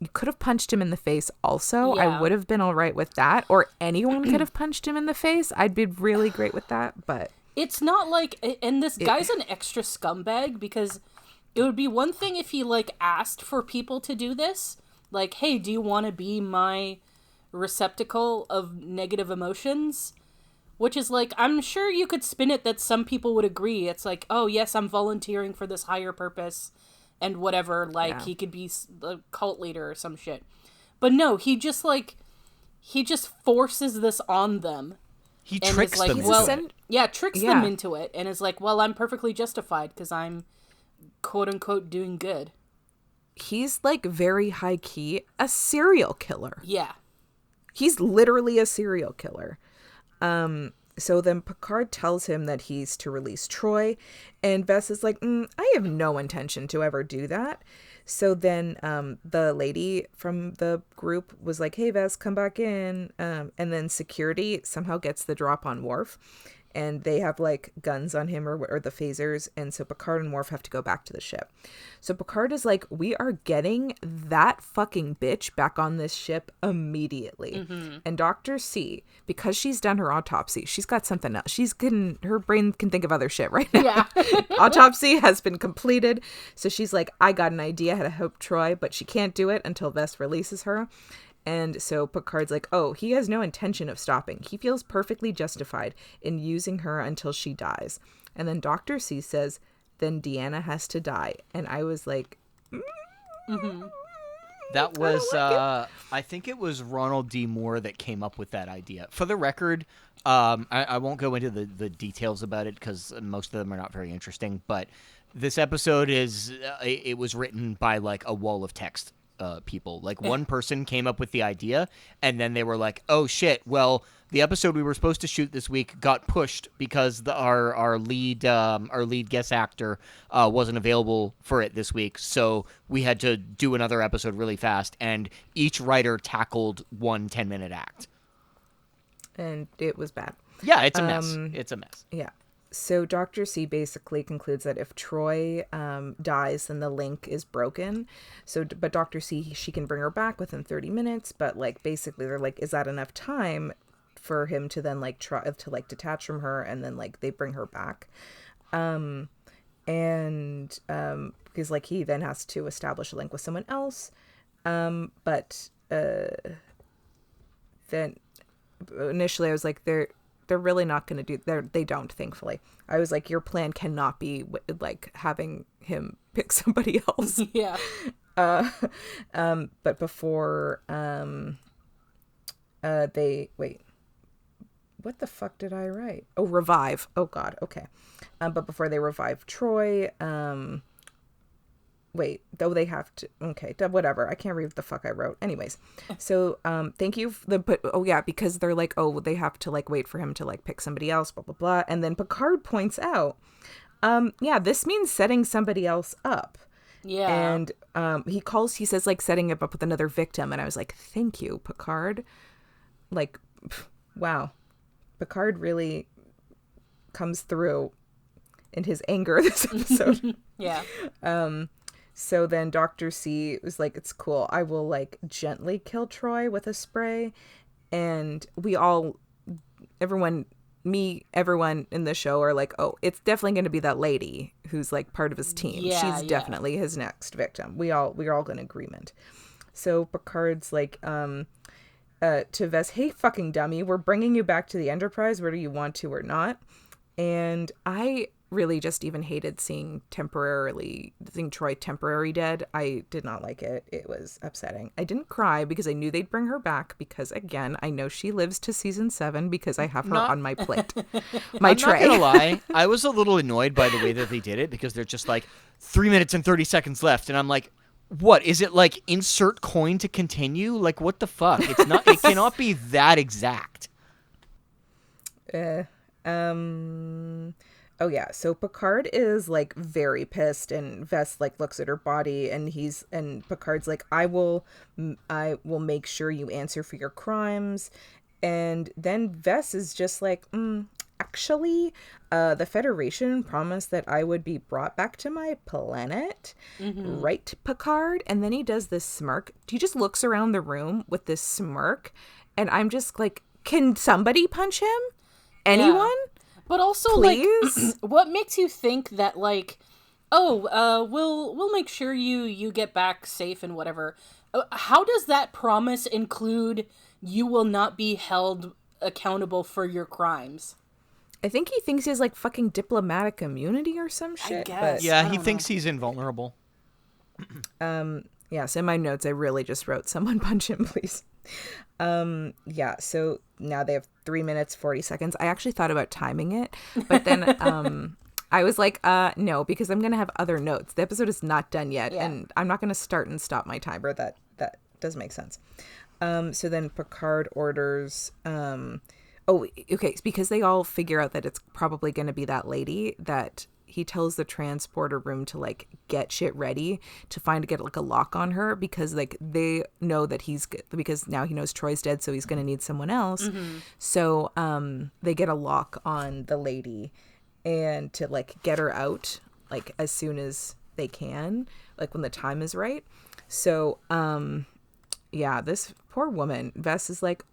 You could have punched him in the face also. Yeah. I would have been all right with that. Or anyone could have punched him in the face. I'd be really great with that. But it's not like, and this guy's an extra scumbag, because it would be one thing if he like asked for people to do this. Like, hey, do you want to be my receptacle of negative emotions? Which is like, I'm sure you could spin it that some people would agree. It's like, oh, yes, I'm volunteering for this higher purpose and whatever. Like, he could be a cult leader or some shit. But no, he just forces this on them. He tricks them into it. Tricks them into it. And is like, well, I'm perfectly justified because I'm, quote unquote, doing good. He's like very high key, a serial killer. Yeah. He's literally a serial killer. So then Picard tells him that he's to release Troi, and Vess is like, I have no intention to ever do that. So then the lady from the group was like, hey, Vess, come back in. And then security somehow gets the drop on Worf. And they have like guns on him or the phasers. And so Picard and Worf have to go back to the ship. So Picard is like, we are getting that fucking bitch back on this ship immediately. And Dr. C, because she's done her autopsy, she's got something else. Her brain can think of other shit right now. Yeah. Autopsy has been completed. So she's like, I got an idea how to help Troi, but she can't do it until Vess releases her. And so Picard's like, oh, he has no intention of stopping. He feels perfectly justified in using her until she dies. And then Dr. C says, then Deanna has to die. And I was like, That was, I think it was Ronald D. Moore that came up with that idea. For the record, I won't go into the details about it because most of them are not very interesting. But this episode it was written by like a wall of text. People like one person came up with the idea and then they were like, oh shit, well the episode we were supposed to shoot this week got pushed because our lead guest actor wasn't available for it this week, so we had to do another episode really fast, and each writer tackled one 10-minute act, and it was bad. Yeah, it's a mess. Yeah. So Dr. C basically concludes that if Troi dies, then the link is broken. But Dr. C, she can bring her back within 30 minutes. But like basically, they're like, is that enough time for him to then like try to like detach from her, and then like they bring her back, because like he then has to establish a link with someone else, but then initially I was like, they're really not going to do. They don't. Thankfully, I was like, your plan cannot be like having him pick somebody else. Yeah. But before they wait. What the fuck did I write? Oh, revive. Oh God. Okay. But before they revive Troi, wait, though they have to, okay, whatever. I can't read what the fuck I wrote. Anyways, so thank you because they're like, oh, they have to like wait for him to like pick somebody else, blah, blah, blah. And then Picard points out, this means setting somebody else up. Yeah. And he says like setting him up with another victim. And I was like, thank you, Picard. Like, wow. Picard really comes through in his anger this episode. Yeah. So then Dr. C was like, it's cool. I will like gently kill Troi with a spray. And everyone in the show are like, oh, it's definitely going to be that lady who's like part of his team. Yeah, She's definitely his next victim. We're all in agreement. So Picard's like, to Vess, hey, fucking dummy, we're bringing you back to the Enterprise whether you want to or not. And I really just even hated seeing Troi temporary dead. I did not like it. It was upsetting. I didn't cry because I knew they'd bring her back because, again, I know she lives to season 7 because I have her on my plate. My tray. I'm not gonna lie, I was a little annoyed by the way that they did it because they're just like 3 minutes and 30 seconds left, and I'm like, what is it, like insert coin to continue? Like, what the fuck? It's not. It cannot be that exact. Oh yeah, so Picard is like very pissed, and Vess like looks at her body, and Picard's like, I will make sure you answer for your crimes. And then Vess is just like, actually, the Federation promised that I would be brought back to my planet, right, Picard? And then he does this smirk. He just looks around the room with this smirk, and I'm just like, can somebody punch him? Anyone? Yeah. But also, please? Like, what makes you think that, like, we'll make sure you get back safe and whatever? How does that promise include you will not be held accountable for your crimes? I think he thinks he has, like, fucking diplomatic immunity or some shit. I guess. But Yeah, he thinks he's invulnerable. Yes, in my notes, I really just wrote, someone punch him, please. Yeah, so now they have 3 minutes, 40 seconds. I actually thought about timing it, but then I was like, no, because I'm going to have other notes. The episode is not done yet, and I'm not going to start and stop my timer. That does make sense. So then Picard orders... because they all figure out that it's probably going to be that lady, that he tells the transporter room to like get shit ready to get like a lock on her, because like they know that because now he knows Troy's dead, so he's gonna need someone else. So they get a lock on the lady, and to like get her out like as soon as they can, like when the time is right. So yeah, this poor woman, Vess is like,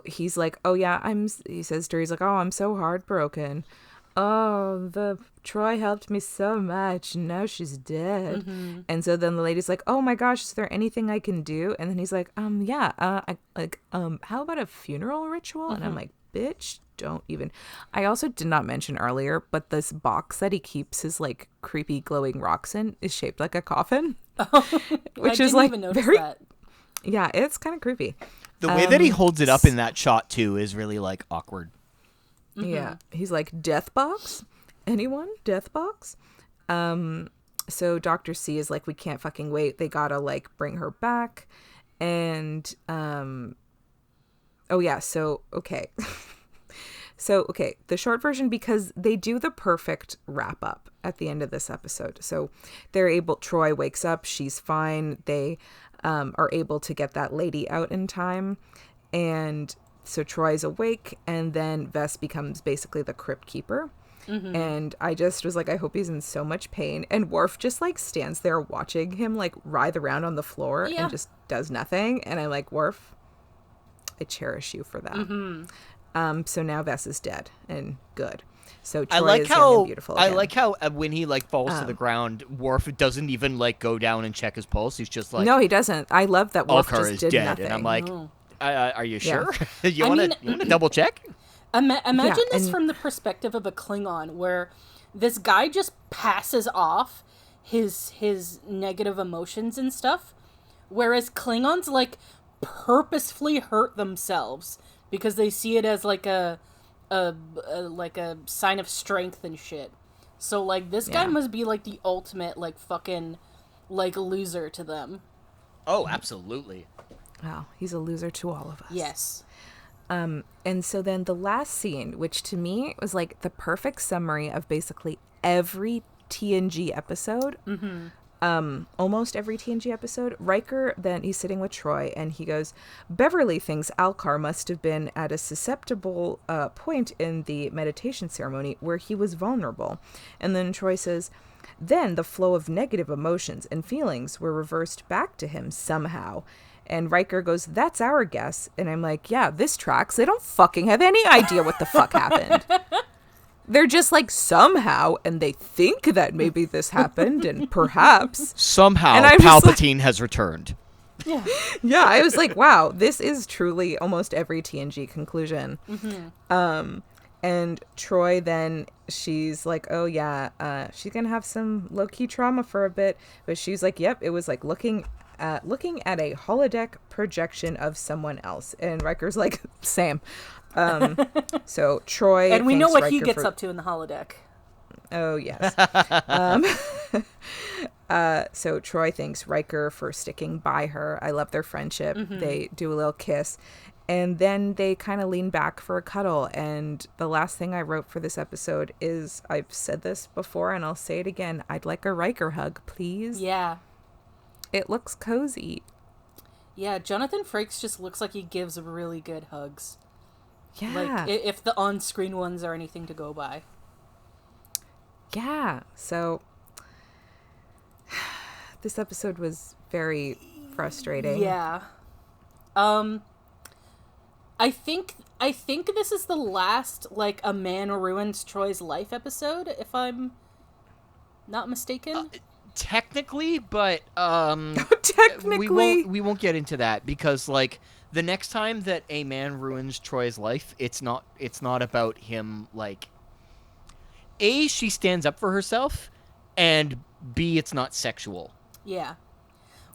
he's like, oh yeah, he says to her, he's like, oh, I'm so heartbroken. Oh, the Troi helped me so much. Now she's dead. And so then the lady's like, oh my gosh, is there anything I can do? And then he's like, how about a funeral ritual? And I'm like, bitch, don't even. I also did not mention earlier, but this box that he keeps his like creepy glowing rocks in is shaped like a coffin. Which is like very, that. Yeah, it's kind of creepy. The way that he holds it up in that shot too is really like awkward. Yeah, he's like, death box? Anyone? Death box? So Dr. C is like, we can't fucking wait. They gotta like bring her back. And okay. So, okay, the short version, because they do the perfect wrap up at the end of this episode. So Troi wakes up, she's fine. They are able to get that lady out in time. And so Troy's awake, and then Vess becomes basically the crypt keeper. And I just was like, I hope he's in so much pain. And Worf just like stands there watching him like writhe around on the floor and just does nothing. And I'm like, Worf, I cherish you for that. So now Vess is dead and good. So Troi is young and beautiful again. I like how when he like falls to the ground, Worf doesn't even like go down and check his pulse. He's just like, no, he doesn't. I love that Worf Alcar just is did dead, nothing. and I'm like, are you sure? You want to double check? Imagine this from the perspective of a Klingon, where this guy just passes off his negative emotions and stuff, whereas Klingons like purposefully hurt themselves because they see it as like a sign of strength and shit. So like this guy must be like the ultimate like fucking like loser to them. Oh, absolutely. Wow, he's a loser to all of us. Yes. And so then the last scene, which to me was like the perfect summary of basically every TNG episode. Almost every TNG episode. Riker, then he's sitting with Troi, and he goes, Beverly thinks Alcar must have been at a susceptible point in the meditation ceremony where he was vulnerable. And then Troi says, then the flow of negative emotions and feelings were reversed back to him somehow. And Riker goes, that's our guess. And I'm like, yeah, this tracks. They don't fucking have any idea what the fuck happened. They're just like, somehow, and they think that maybe this happened, and perhaps. Somehow, and Palpatine has returned. Yeah. Yeah, I was like, wow, this is truly almost every TNG conclusion. And Troi then, she's like, oh yeah, she's going to have some low-key trauma for a bit. But she's like, yep, it was like looking at a holodeck projection of someone else. And Riker's like, same. So Troi, and we know what Riker he gets up to in the holodeck. Oh yes. So Troi thanks Riker for sticking by her. I love their friendship. They do a little kiss, and then they kind of lean back for a cuddle. And the last thing I wrote for this episode is, I've said this before and I'll say it again, I'd like a Riker hug, please. Yeah. It looks cozy. Yeah, Jonathan Frakes just looks like he gives really good hugs. Yeah. Like, if the on-screen ones are anything to go by. Yeah. So, this episode was very frustrating. Yeah. I think this is the last, like, a man ruins Troy's life episode, if I'm not mistaken. Technically, but Technically, we won't get into that, because like the next time that a man ruins Troy's life, it's not about him. Like, A, she stands up for herself, and B, it's not sexual. Yeah.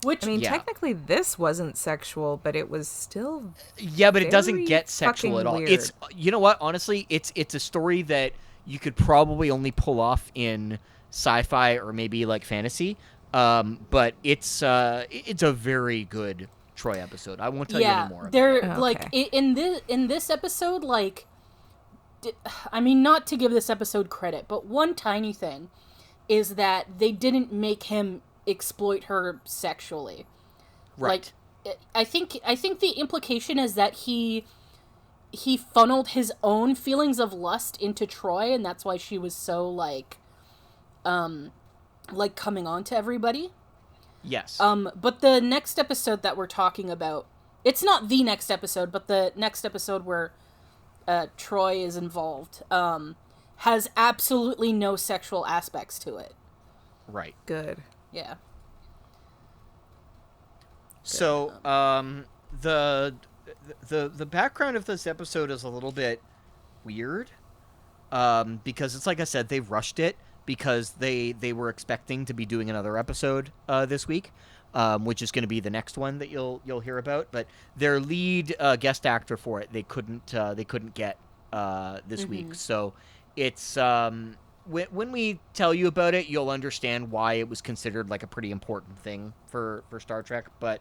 Which, I mean, technically this wasn't sexual, but it was still but it doesn't get sexual at all. Weird. It's, you know what, honestly, it's a story that you could probably only pull off in sci-fi or maybe like fantasy, but it's a very good Troi episode. I won't tell you any more. They're like in this episode, like I mean, not to give this episode credit, but one tiny thing is that they didn't make him exploit her sexually. Right. Like, I think the implication is that he funneled his own feelings of lust into Troi, and that's why she was so like coming on to everybody. Yes. But the next episode that we're talking about, it's not the next episode, but the next episode where Troi is involved, has absolutely no sexual aspects to it. Right. Good. Yeah. So, the background of this episode is a little bit weird, because it's like I said, they rushed it because they were expecting to be doing another episode this week, which is going to be the next one that you'll hear about. But their lead guest actor for it, they couldn't get this week. So it's when we tell you about it, you'll understand why it was considered like a pretty important thing for Star Trek. But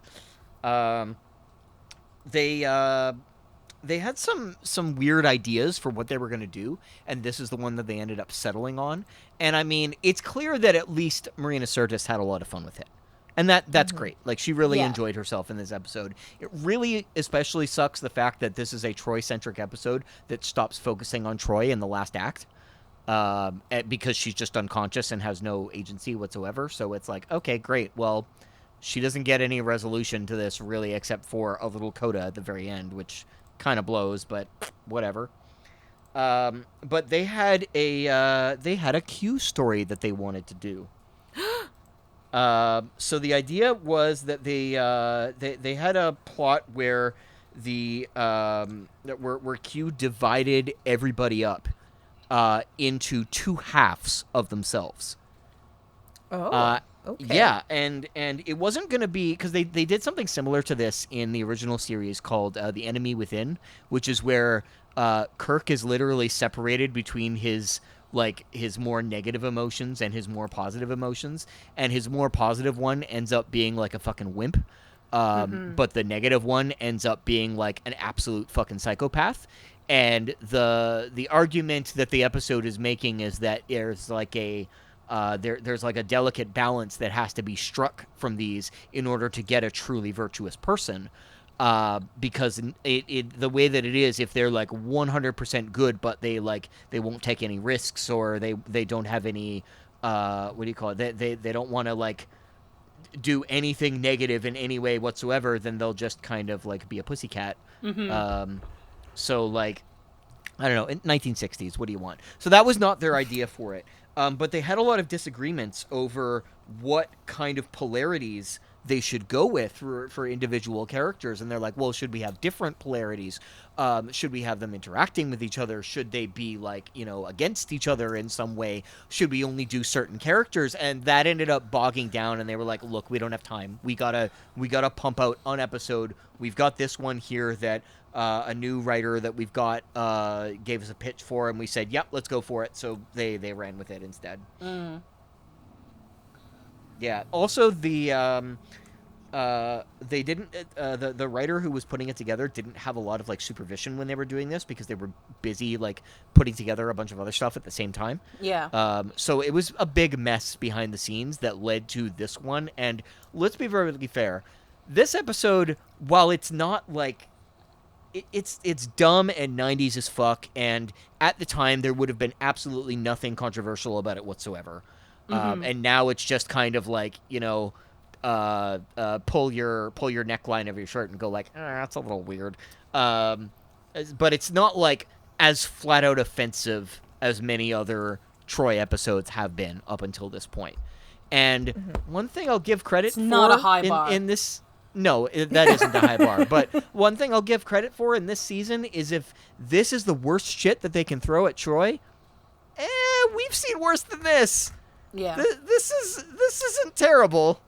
they had some weird ideas for what they were going to do, and this is the one that they ended up settling on. And I mean, it's clear that at least Marina Sirtis had a lot of fun with it. And that's great. Like, she really enjoyed herself in this episode. It really especially sucks the fact that this is a Troi-centric episode that stops focusing on Troi in the last act, because she's just unconscious and has no agency whatsoever. So it's like, okay, great. Well, she doesn't get any resolution to this, really, except for a little coda at the very end, which kind of blows, but whatever. But they had a Q story that they wanted to do. So the idea was that they had a plot where where Q divided everybody up into two halves of themselves. Oh, okay. Yeah, and it wasn't going to be, because they did something similar to this in the original series called The Enemy Within, which is where Kirk is literally separated between his more negative emotions and his more positive emotions, and his more positive one ends up being like a fucking wimp, but the negative one ends up being like an absolute fucking psychopath. And the argument that the episode is making is that there's like there's like a delicate balance that has to be struck from these in order to get a truly virtuous person. Because the way that it is, if they're like 100% good, but they won't take any risks, or they don't have any, what do you call it? They don't want to like do anything negative in any way whatsoever, then they'll just kind of like be a pussycat. So like, I don't know, in 1960s, what do you want? So that was not their idea for it. But they had a lot of disagreements over what kind of polarities they should go with for individual characters. And they're like, well, should we have different polarities? Should we have them interacting with each other? Should they be like, against each other in some way? Should we only do certain characters? And that ended up bogging down, and they were like, look, we don't have time. We gotta pump out an episode. We've got this one here that a new writer that we've got gave us a pitch for, and we said, yep, let's go for it. So they ran with it instead. Yeah. Also, they didn't. The writer who was putting it together didn't have a lot of like supervision when they were doing this, because they were busy like putting together a bunch of other stuff at the same time. Yeah. So it was a big mess behind the scenes that led to this one. And let's be very fair. This episode, while it's not like it's dumb and 90s as fuck, and at the time there would have been absolutely nothing controversial about it whatsoever. And now it's just kind of like, pull your neckline of your shirt and go like, that's a little weird. But it's not like as flat out offensive as many other Troi episodes have been up until this point. And one thing I'll give credit for not a high bar in this. No, that isn't a high bar. But one thing I'll give credit for in this season is, if this is the worst shit that they can throw at Troi, we've seen worse than this. Yeah. This isn't terrible.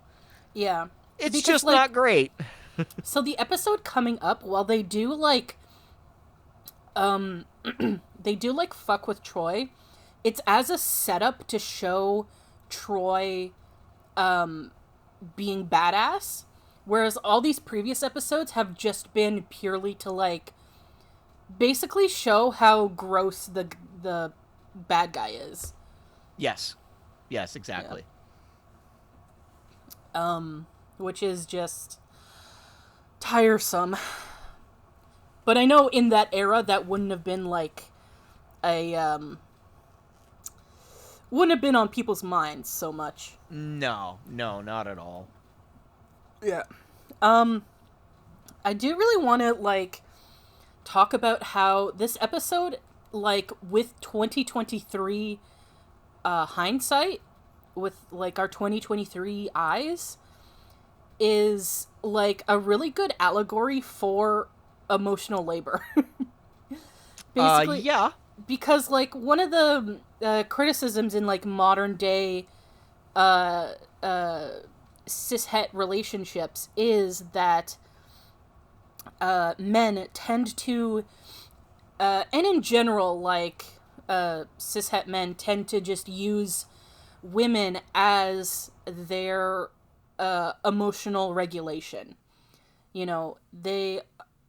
Yeah. It's Because, just like, not great. So the episode coming up, while they do like they do like fuck with Troi, it's as a setup to show Troi being badass, whereas all these previous episodes have just been purely to like basically show how gross the bad guy is. Yes. Yes, exactly. Which is just tiresome. But I know in that era that wouldn't have been like wouldn't have been on people's minds so much. No, not at all. Yeah. I do really want to like talk about how this episode, like with 2023 hindsight, with like our 2023 eyes, is like a really good allegory for emotional labor. Basically, Yeah. because like one of the criticisms in like modern day cishet relationships is that men tend to and in general like cishet men tend to just use women as their emotional regulation. You know, they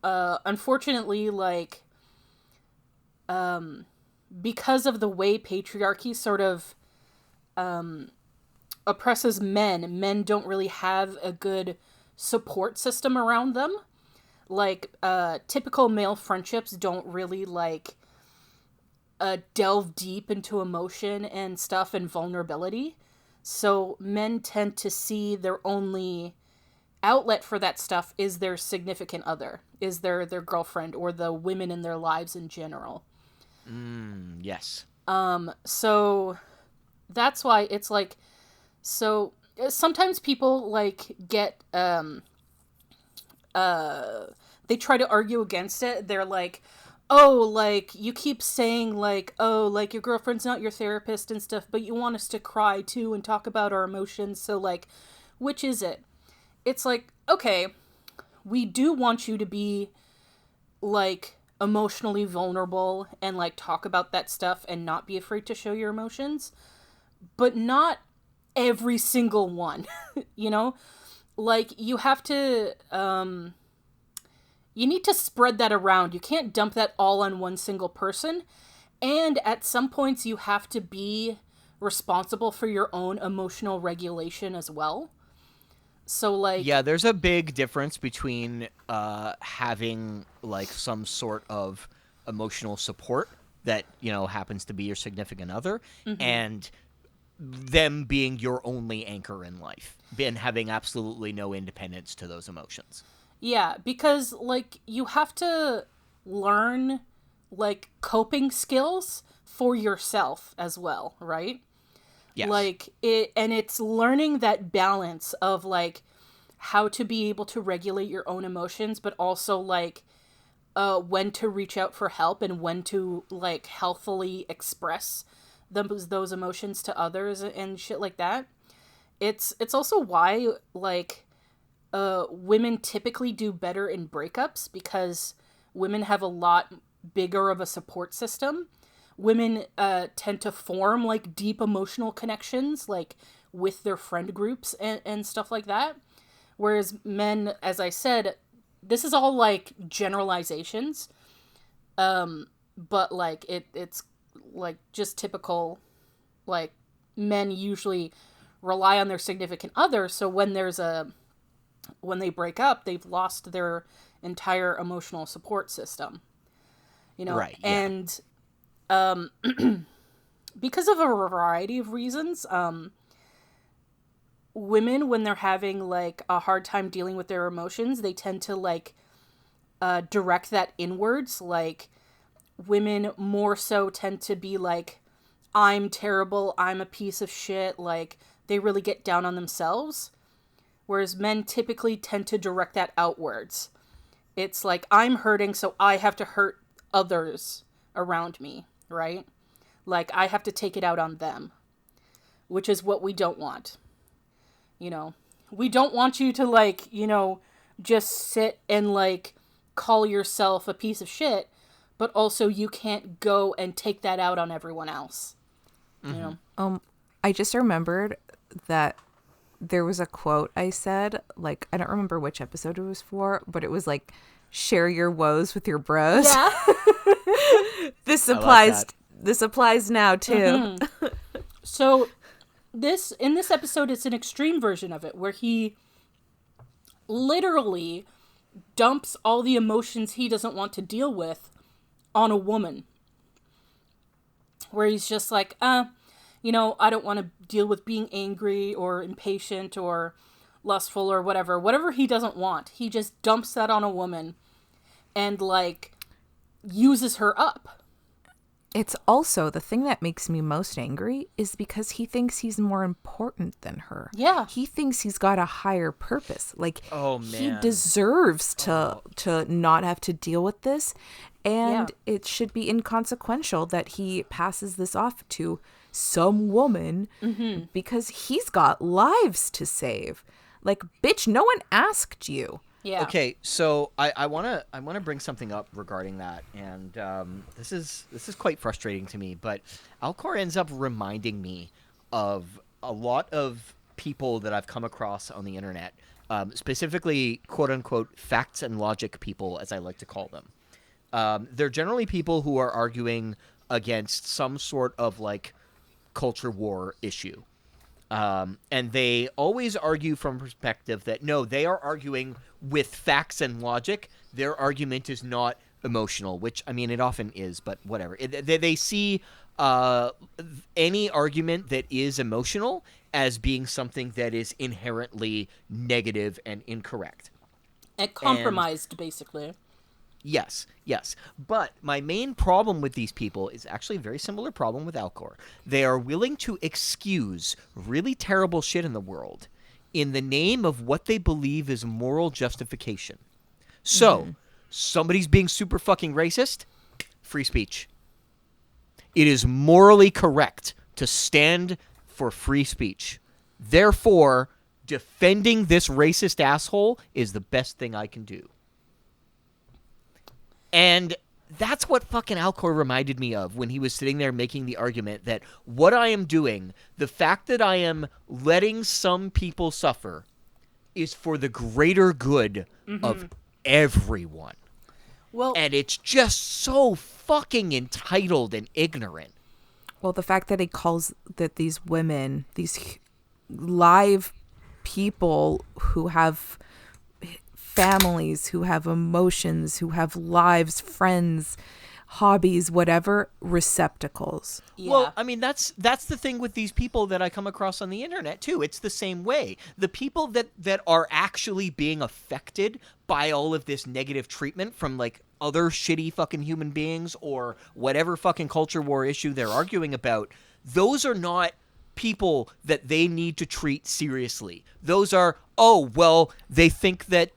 unfortunately like because of the way patriarchy sort of oppresses men don't really have a good support system around them. Like typical male friendships don't really like delve deep into emotion and stuff and vulnerability. So men tend to see their only outlet for that stuff is their significant other, is their girlfriend or the women in their lives in general. Yes. So that's why it's like, so sometimes people like get they try to argue against it. They're like, oh, like you keep saying like, oh, like your girlfriend's not your therapist and stuff, but you want us to cry too and talk about our emotions, so like which is it? It's like, okay, we do want you to be like emotionally vulnerable and like talk about that stuff and not be afraid to show your emotions, but not every single one. You know, like you have to you need to spread that around. You can't dump that all on one single person, and at some points you have to be responsible for your own emotional regulation as well. So like, Yeah, there's a big difference between having like some sort of emotional support that, you know, happens to be your significant other, and them being your only anchor in life and having absolutely no independence to those emotions. yeah, because like you have to learn like coping skills for yourself as well, right? Yes. Like it, and it's learning that balance of like how to be able to regulate your own emotions, but also like when to reach out for help and when to like healthily express those emotions to others and shit like that. It's also why like women typically do better in breakups, because women have a lot bigger of a support system. Women tend to form like deep emotional connections like with their friend groups and stuff like that, whereas men, as I said, this is all like generalizations, but like it's like just typical, like men usually rely on their significant other, so when they break up, they've lost their entire emotional support system, you know. Right, yeah. And because of a variety of reasons, women, when they're having like a hard time dealing with their emotions, they tend to like direct that inwards. Like women more so tend to be like, I'm terrible, I'm a piece of shit, like they really get down on themselves, whereas men typically tend to direct that outwards. It's like, I'm hurting, so I have to hurt others around me, right? Like I have to take it out on them, which is what we don't want. You know, we don't want you to like, you know, just sit and like call yourself a piece of shit, but also you can't go and take that out on everyone else. You know? I just remembered that there was a quote I said, like, I don't remember which episode it was for, but it was like, share your woes with your bros. Yeah. This I like applies. that. This applies now too. So in this episode, it's an extreme version of it where he literally dumps all the emotions he doesn't want to deal with on a woman. Where he's just like, I don't want to deal with being angry or impatient or lustful or whatever. Whatever he doesn't want, he just dumps that on a woman and, like, uses her up. It's also the thing that makes me most angry is because he thinks he's more important than her. Yeah. He thinks he's got a higher purpose. Like, Oh, he man. deserves to not have to deal with this. And Yeah. it should be inconsequential that he passes this off to some woman because he's got lives to save. Like, bitch, no one asked you. Yeah. Okay, so I wanna bring something up regarding that, and this is quite frustrating to me. But Alcor ends up reminding me of a lot of people that I've come across on the internet, specifically "quote unquote" facts and logic people, as I like to call them. They're generally people who are arguing against some sort of like culture war issue. And they always argue from perspective that, no, they are arguing with facts and logic. Their argument is not emotional, which, I mean, it often is, but whatever. They see any argument that is emotional as being something that is inherently negative and incorrect. And compromised, basically. Yes. But my main problem with these people is actually a very similar problem with Alcor. They are willing to excuse really terrible shit in the world in the name of what they believe is moral justification. So, somebody's being super fucking racist, free speech. It is morally correct to stand for free speech. Therefore, defending this racist asshole is the best thing I can do. And that's what fucking Alcor reminded me of when he was sitting there making the argument that what I am doing, the fact that I am letting some people suffer, is for the greater good of everyone. Well, And it's just so fucking entitled and ignorant. Well, the fact that he calls that these women, these live people who have families, who have emotions, who have lives, friends, hobbies, whatever, receptacles. yeah. Well, I mean, that's the thing with these people that I come across on the internet, too. It's the same way. The people that are actually being affected by all of this negative treatment from, like, other shitty fucking human beings or whatever fucking culture war issue they're arguing about, those are not people that they need to treat seriously. Those are, they think that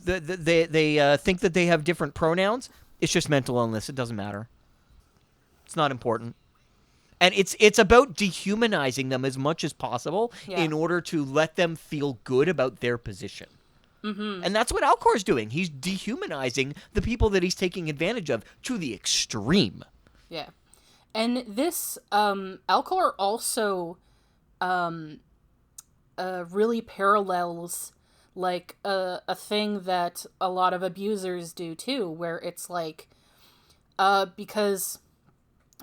they think that they have different pronouns. It's just mental illness. It doesn't matter. It's not important. And it's about dehumanizing them as much as possible in order to let them feel good about their position. And that's what Alcor's doing. He's dehumanizing the people that he's taking advantage of to the extreme. Yeah. And this, Alcor also really parallels, like, a thing that a lot of abusers do, too, where it's like, because,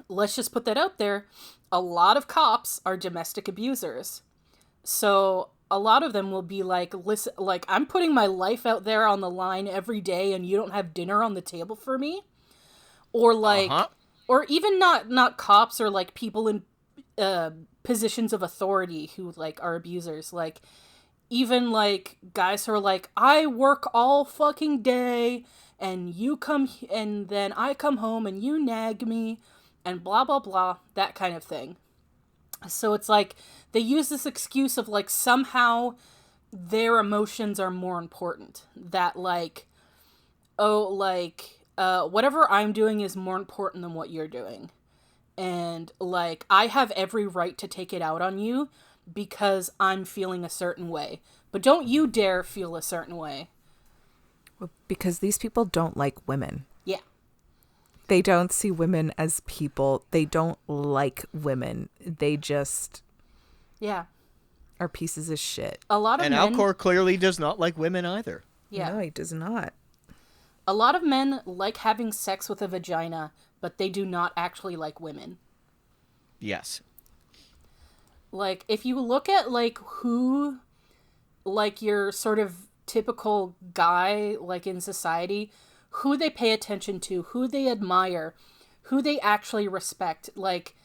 let's just put that out there, a lot of cops are domestic abusers. So a lot of them will be like, listen, like, I'm putting my life out there on the line every day and you don't have dinner on the table for me? Or, like... Or even not cops or, like, people in positions of authority who, like, are abusers. Like, even, like, guys who are like, I work all fucking day, and you come, and then I come home, and you nag me, and blah, blah, blah, that kind of thing. So it's like, they use this excuse of, like, somehow their emotions are more important. That, like, whatever I'm doing is more important than what you're doing. And, like, I have every right to take it out on you because I'm feeling a certain way. But don't you dare feel a certain way. Because these people don't like women. Yeah. They don't see women as people. They don't like women. They just... Yeah. are pieces of shit. A lot of And men... Alcor clearly does not like women either. Yeah. No, he does not. A lot of men like having sex with a vagina, but they do not actually like women. Yes. Like, if you look at, like, who, like, your sort of typical guy, like, in society, who they pay attention to, who they admire, who they actually respect, like,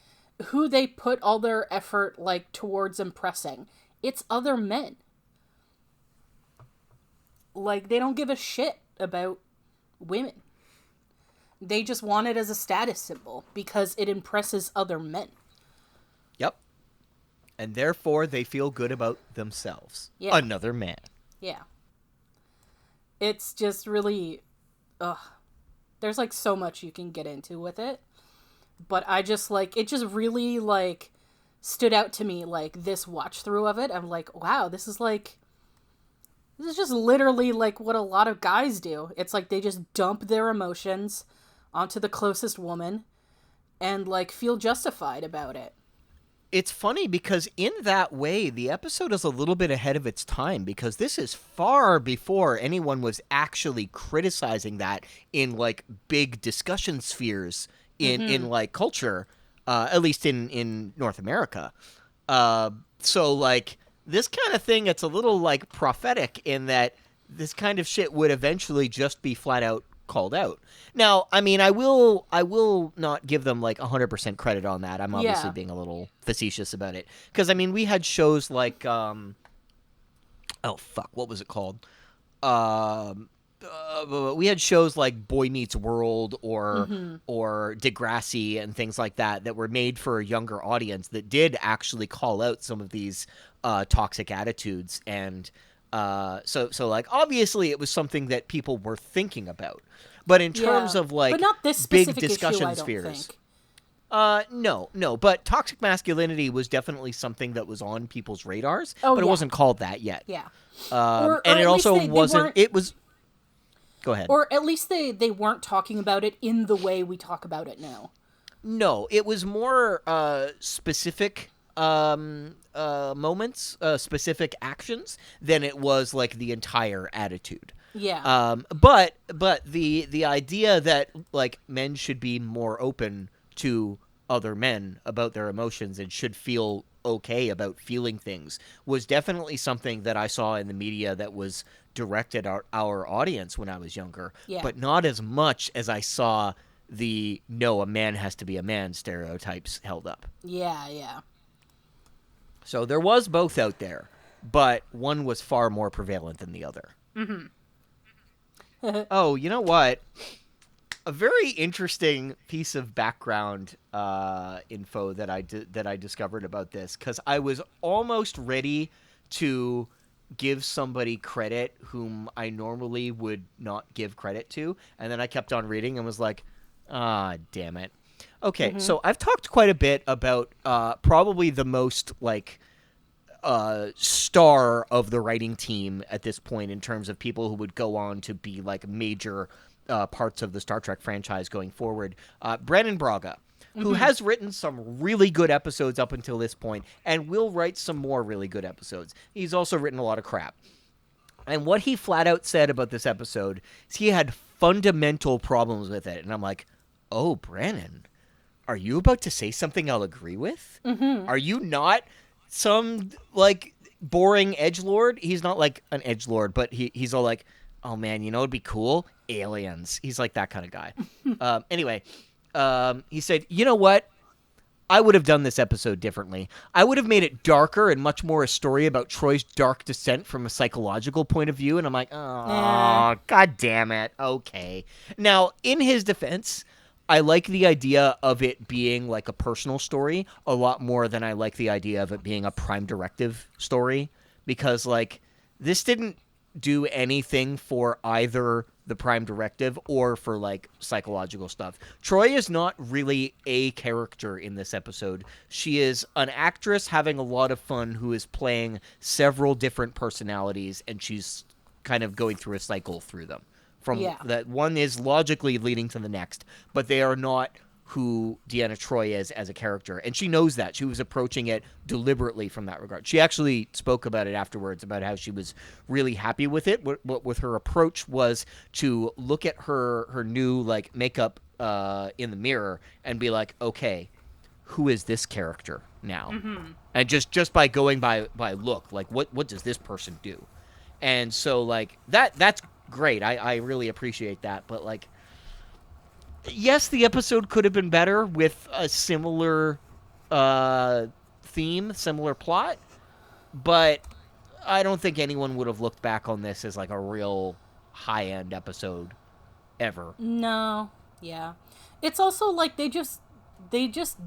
who they put all their effort, like, towards impressing, it's other men. Like, they don't give a shit about women. They just want it as a status symbol because it impresses other men. Yep. And therefore, they feel good about themselves. Yeah. Another man. Yeah. It's just really... Ugh. There's, like, so much you can get into with it. But I just, like... It just really, like, stood out to me, like, this watch-through of it. I'm like, wow, this is, like... This is just literally, like, what a lot of guys do. It's like they just dump their emotions onto the closest woman and, like, feel justified about it. It's funny because in that way, the episode is a little bit ahead of its time because this is far before anyone was actually criticizing that in, like, big discussion spheres in like, culture, at least in North America. So, like, this kind of thing, it's a little, like, prophetic in that this kind of shit would eventually just be flat out called out. Now, I mean, I will not give them, like, 100% credit on that. I'm obviously being a little facetious about it. Because, I mean, we had shows like, oh, fuck, what was it called? We had shows like Boy Meets World or Degrassi and things like that were made for a younger audience that did actually call out some of these toxic attitudes. And so like, obviously it was something that people were thinking about. But in terms of, like, but not this big specific discussion issue, I don't spheres. think. No. But toxic masculinity was definitely something that was on people's radars, Oh, but it yeah. wasn't called that yet. Yeah. And at it least also they wasn't. weren't- It was. Go ahead. Or at least they weren't talking about it in the way we talk about it now. No, it was more specific moments, specific actions, than it was like the entire attitude. Yeah. But the idea that, like, men should be more open to other men about their emotions and should feel okay about feeling things was definitely something that I saw in the media that was directed at our audience when I was younger. Yeah. But not as much as I saw the no, a man has to be a man stereotypes held up. Yeah. So there was both out there, but one was far more prevalent than the other. Mm-hmm. Oh, you know what? A very interesting piece of background info that I discovered about this, because I was almost ready to give somebody credit whom I normally would not give credit to, and then I kept on reading and was like, damn it. Okay, so I've talked quite a bit about probably the most, like, star of the writing team at this point in terms of people who would go on to be, like, major parts of the Star Trek franchise going forward. Brannon Braga, who has written some really good episodes up until this point and will write some more really good episodes. He's also written a lot of crap. And what he flat out said about this episode is he had fundamental problems with it. And I'm like, oh, Brannon, are you about to say something I'll agree with? Mm-hmm. Are you not some, like, boring edgelord? He's not like an edgelord, but he's all like, oh man, you know what'd be cool? Aliens. He's like that kind of guy. Anyway, he said, you know what? I would have done this episode differently. I would have made it darker and much more a story about Troi's dark descent from a psychological point of view. And I'm like, oh, God damn it. Okay. Now, in his defense, I like the idea of it being like a personal story a lot more than I like the idea of it being a Prime Directive story, because, like, this didn't do anything for either the Prime Directive or for, like, psychological stuff. Troi is not really a character in this episode. She is an actress having a lot of fun who is playing several different personalities, and she's kind of going through a cycle through them. That one is logically leading to the next, but they are not who Deanna Troi is as a character. And she knows that. She was approaching it deliberately from that regard. She actually spoke about it afterwards, about how she was really happy with it. What with her approach was to look at her new like makeup in the mirror and be like, okay, who is this character now? And just by going by look, like what does this person do? And so like that's great. I really appreciate that. But like, yes, the episode could have been better with a similar theme, similar plot, but I don't think anyone would have looked back on this as like a real high-end episode ever. No. Yeah. It's also like they just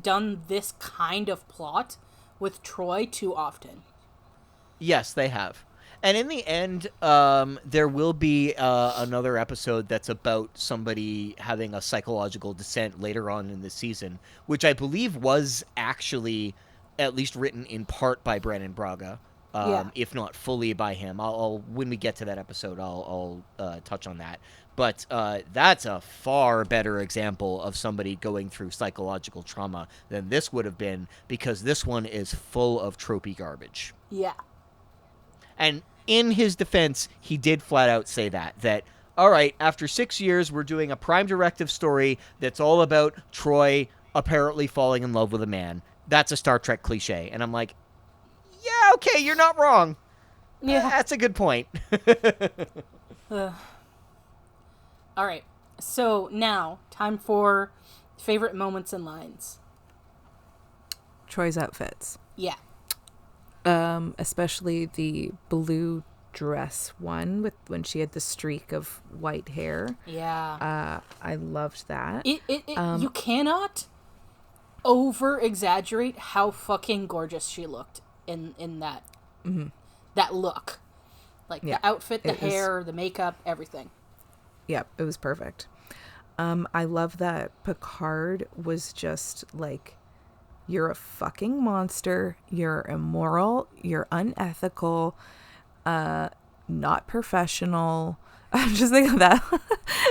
done this kind of plot with Troi too often. Yes, they have. And in the end, there will be another episode that's about somebody having a psychological descent later on in the season, which I believe was actually at least written in part by Brandon Braga, if not fully by him. I'll when we get to that episode, I'll touch on that. But that's a far better example of somebody going through psychological trauma than this would have been, because this one is full of tropey garbage. Yeah. And in his defense, he did flat out say that, all right, after 6 years, we're doing a Prime Directive story that's all about Troi apparently falling in love with a man. That's a Star Trek cliche. And I'm like, yeah, okay, you're not wrong. Yeah. That's a good point. All right. So now, time for favorite moments and lines. Troy's outfits. Yeah. Especially the blue dress one with when she had the streak of white hair. Yeah. I loved that. You cannot over exaggerate how fucking gorgeous she looked in that that look. Like the outfit, the hair, the makeup, everything. Yep, it was perfect. I love that Picard was just like, you're a fucking monster, you're immoral, you're unethical, not professional. I'm just thinking of that.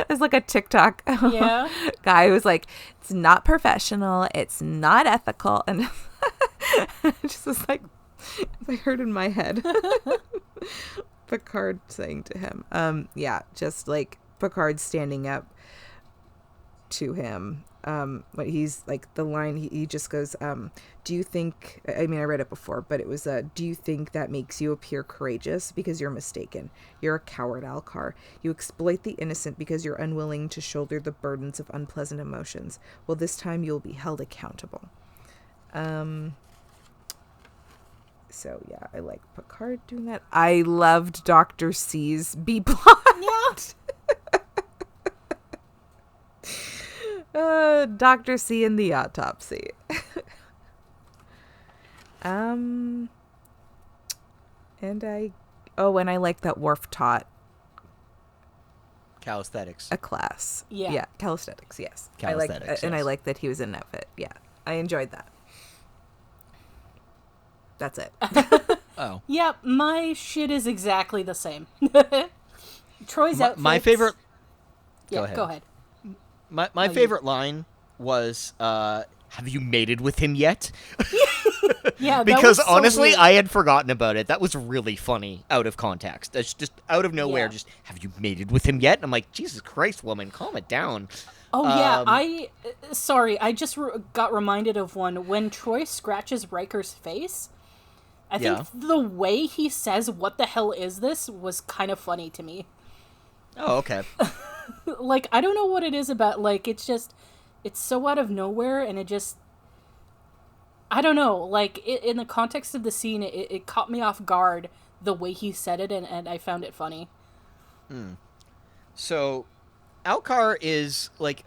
It's like a TikTok guy who's like, it's not professional, it's not ethical. And it just was like, I heard in my head Picard saying to him, just like Picard standing up to him. When he's like, the line, he just goes, do you think, I mean, I read it before, but it was, do you think that makes you appear courageous? Because you're mistaken. You're a coward, Alcar. You exploit the innocent because you're unwilling to shoulder the burdens of unpleasant emotions. Well, this time you'll be held accountable. So yeah, I like Picard doing that. I loved Dr. C's B plot. Dr. C and the autopsy. And I like that Worf taught Calisthenics. a class. Yeah. Calisthenics, yes. Calisthenics, And I yes. like that he was in outfit. Yeah. I enjoyed that. That's it. Oh. Yeah, my shit is exactly the same. Troy's outfits. My favorite... Yeah, go ahead. My favorite line was, have you mated with him yet? Yeah, that because was so honestly, weird. I had forgotten about it. That was really funny out of context. That's just out of nowhere. Yeah. Just, have you mated with him yet? And I'm like, Jesus Christ, woman, calm it down. Oh, yeah, I just got reminded of one when Troi scratches Riker's face. I think the way he says, what the hell is this, was kind of funny to me. Oh, okay. Like, I don't know what it is about, like, it's so out of nowhere, and it just, I don't know, like, in the context of the scene, it caught me off guard, the way he said it, and I found it funny. So, Alcar is, like,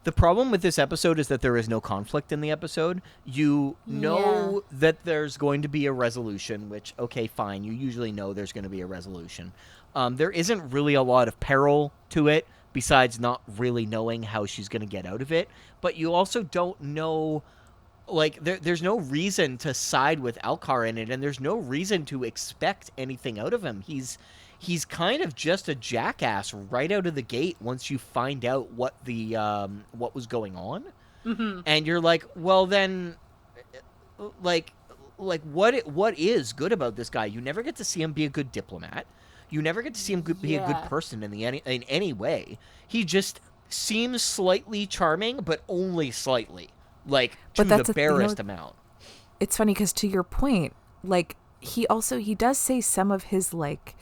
the problem with this episode is that there is no conflict in the episode. You know that there's going to be a resolution, which, okay, fine, you usually know there's going to be a resolution. There isn't really a lot of peril to it, besides not really knowing how she's going to get out of it. But you also don't know, like, there's no reason to side with Alcar in it, and there's no reason to expect anything out of him. He's kind of just a jackass right out of the gate once you find out what the what was going on. And you're like, well, then, like what is good about this guy? You never get to see him be a good diplomat. You never get to see him be a good Yeah. person in any way. He just seems slightly charming, but only slightly, like to But that's the barest amount. It's funny because to your point, like he does say some of his like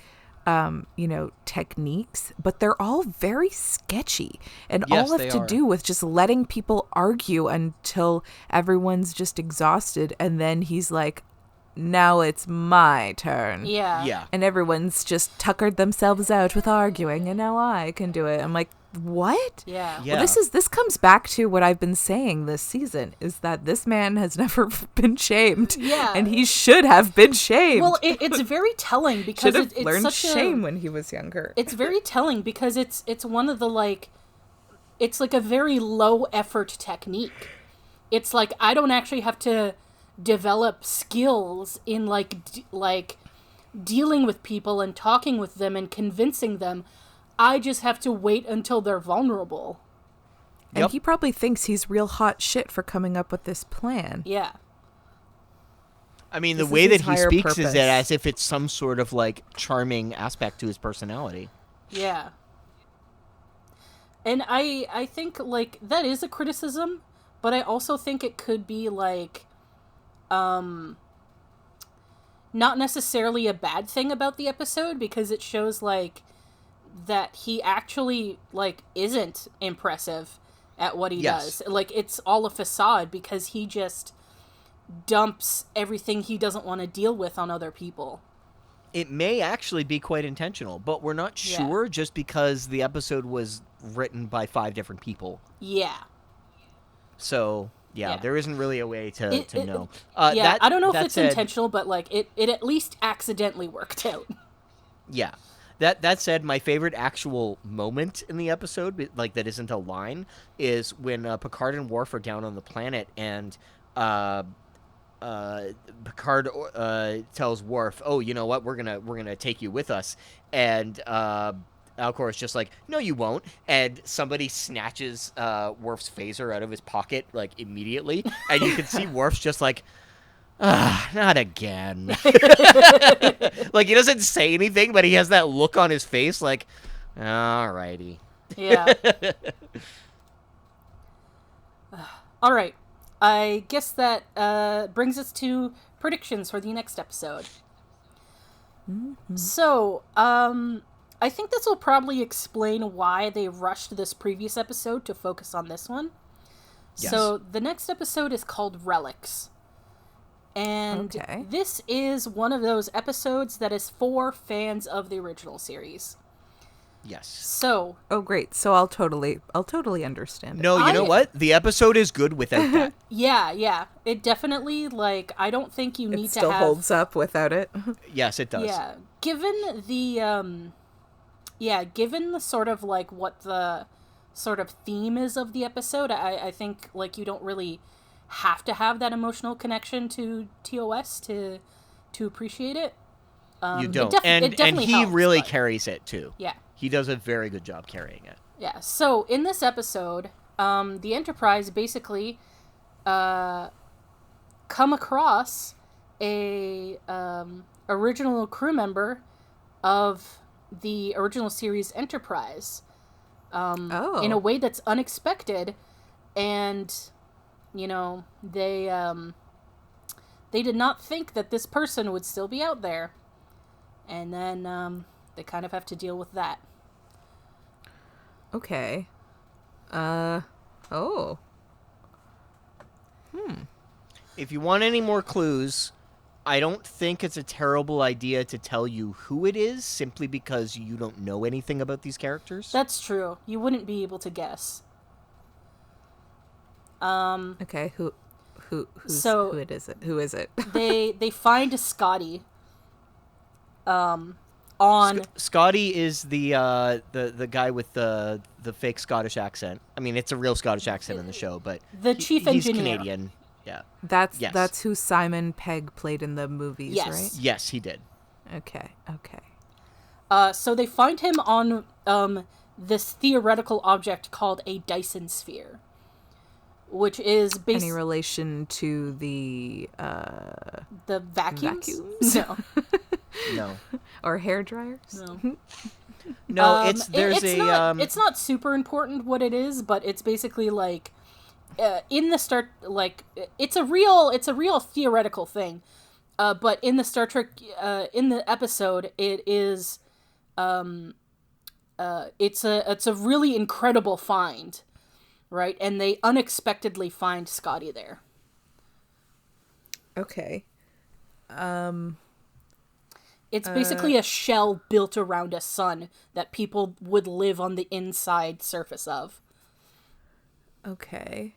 techniques, but they're all very sketchy and Yes, all they have to are. do with just letting people argue until everyone's just exhausted, and then he's like, now it's my turn. Yeah. Yeah. And everyone's just tuckered themselves out with arguing, and now I can do it. I'm like, what? Yeah. Yeah. Well, this comes back to what I've been saying this season, is that this man has never been shamed. Yeah. And he should have been shamed. Well, it's very telling because should have it's learned such shame when he was younger. It's very telling because it's one of the it's like a very low effort technique. It's like I don't actually have to develop skills in like dealing with people and talking with them and convincing them. I just have to wait until they're vulnerable. And Yep. he probably thinks he's real hot shit for coming up with this plan. Yeah. I mean, This the is way his that he higher speaks purpose. is that as if it's some sort of like charming aspect to his personality. Yeah. And I think like that is a criticism, but I also think it could be like not necessarily a bad thing about the episode because it shows like that he actually like isn't impressive at what he Yes. does. Like it's all a facade because he just dumps everything he doesn't want to deal with on other people. It may actually be quite intentional, but we're not Yeah. sure just because the episode was written by 5 different people. Yeah. So, yeah, Yeah. there isn't really a way to It- know. Yeah, I don't know if that it's said, intentional, but like it at least accidentally worked out. Yeah. That said, my favorite actual moment in the episode, like that isn't a line, is when Picard and Worf are down on the planet, and Picard tells Worf, "Oh, you know what? We're gonna take you with us," and Alcor is just like, "No, you won't," and somebody snatches Worf's phaser out of his pocket like immediately, and you can see Worf's just like, not again. Like, he doesn't say anything, but he has that look on his face like, alrighty. Yeah. All right. I guess that brings us to predictions for the next episode. So, I think this will probably explain why they rushed this previous episode to focus on this one. Yes. So, the next episode is called Relics. And Okay. this is one of those episodes that is for fans of the original series. Yes. So, Oh, great. So I'll totally understand it. No, you know I- what? The episode is good without that. yeah. It definitely, like, I don't think you need It to still have... holds up without it. Yes, it does. Yeah, given the sort of like what the sort of theme is of the episode, I think like you don't really have to have that emotional connection to TOS to appreciate it. You it don't. it And definitely he helps, really but- carries it, too. Yeah. He does a very good job carrying it. Yeah. So in this episode, the Enterprise basically come across a original crew member of the original series Enterprise Oh. in a way that's unexpected, and they did not think that this person would still be out there, and then they kind of have to deal with that. Okay. Oh. If you want any more clues, I don't think it's a terrible idea to tell you who it is simply because you don't know anything about these characters. That's true. You wouldn't be able to guess. Okay. Who is it? Who is it? They find Scotty. On Scotty is the guy with the fake Scottish accent. I mean, it's a real Scottish accent in the show, but The chief he's engineer. Canadian. Yeah. That's Yes. who Simon Pegg played in the movies, Yes. right? Yes, he did. Okay. so they find him on this theoretical object called a Dyson sphere. which is Any relation to the vacuums? vacuums? No. No. Or hair dryers? No. No, it's not super important what it is, but it's basically like in the start, like it's a real theoretical thing. But in the Star Trek, in the episode, it is, it's a really incredible find, right? And they unexpectedly find Scotty there. Okay. It's basically a shell built around a sun that people would live on the inside surface of. Okay.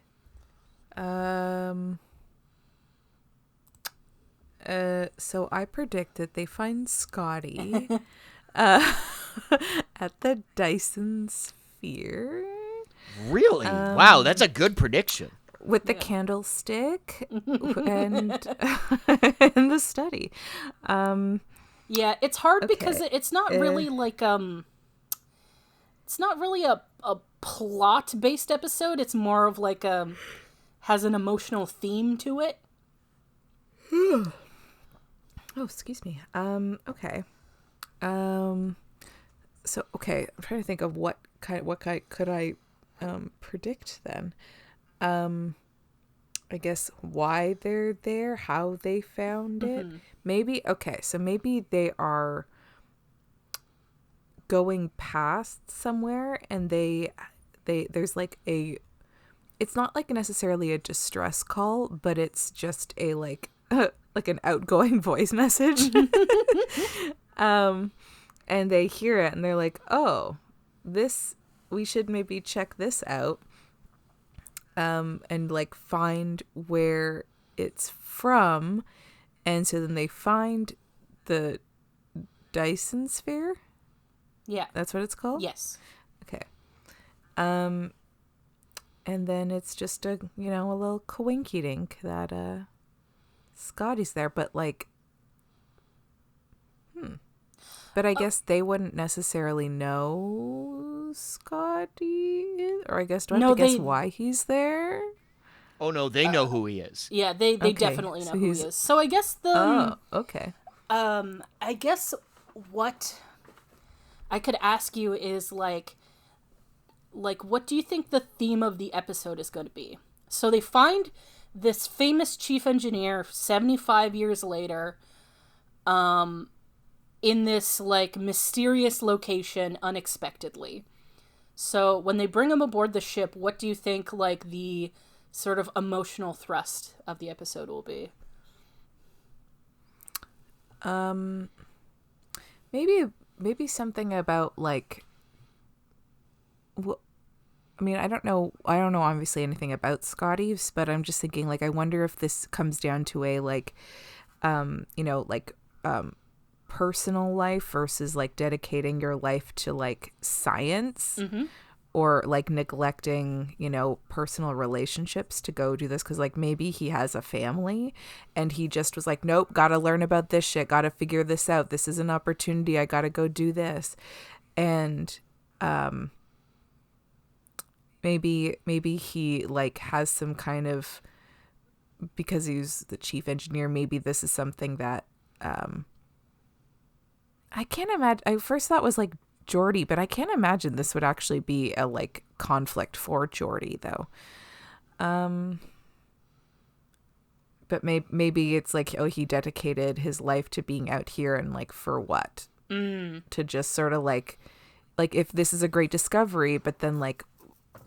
So I predict that they find Scotty at the Dyson Sphere Really? Wow, that's a good prediction. with the candlestick and in the study. Yeah, it's hard Okay. because it's not really like it's not really a plot based episode. It's more of like has an emotional theme to it. Oh, excuse me. Okay. So okay, I'm trying to think of what could I predict then. I guess why they're there, how they found it. Maybe so maybe they are going past somewhere and they there's like it's not like necessarily a distress call, but it's just a like an outgoing voice message. And they hear it and they're like, oh, we should maybe check this out. And like find where it's from. And so then they find the Dyson Sphere. Yeah. That's what it's called? Yes. Okay. And then it's just a little coinky dink that Scotty's there, but like but I guess they wouldn't necessarily know Scotty is, or I guess do I have to guess why he's there? Oh no, they know who he is. Yeah, they Okay, definitely know so who he he's- is. So I guess Oh, okay. I guess what I could ask you is like what do you think the theme of the episode is going to be? So they find this famous chief engineer 75 years later in this like mysterious location unexpectedly. So when they bring him aboard the ship, what do you think like the sort of emotional thrust of the episode will be? Maybe something about like I mean, I don't know obviously anything about Scotty's, but I'm just thinking like I wonder if this comes down to a like personal life versus like dedicating your life to like science or like neglecting, personal relationships to go do this. Cause like maybe he has a family and he just was like, nope, gotta learn about this shit. Gotta figure this out. This is an opportunity. I gotta go do this. And, maybe he like has some kind of, because he's the chief engineer, maybe this is something that, I can't imagine. I first thought was like Geordi, but I can't imagine this would actually be a like conflict for Geordi though. But maybe it's like, oh, he dedicated his life to being out here and like for what? To just sort of like if this is a great discovery, but then like,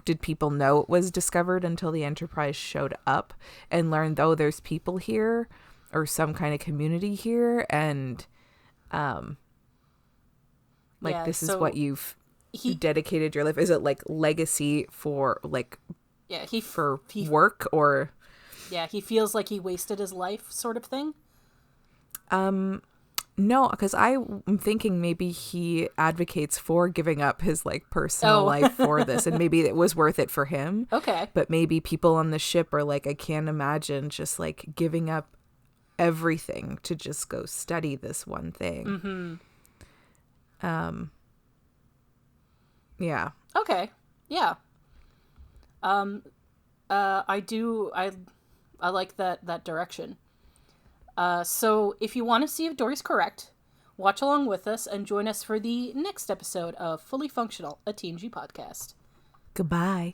did people know it was discovered until the Enterprise showed up and learned, oh, there's people here or some kind of community here, and this is what you dedicated your life. Is it like legacy for like work or? Yeah, he feels like he wasted his life, sort of thing. No, because I'm thinking maybe he advocates for giving up his like personal life for this, and maybe it was worth it for him. Okay. But maybe people on the ship are like, I can't imagine just like giving up everything to just go study this one thing. Yeah. Okay. Yeah. I like that direction. So if you want to see if Dory's correct, watch along with us and join us for the next episode of Fully Functional, a TNG podcast. Goodbye.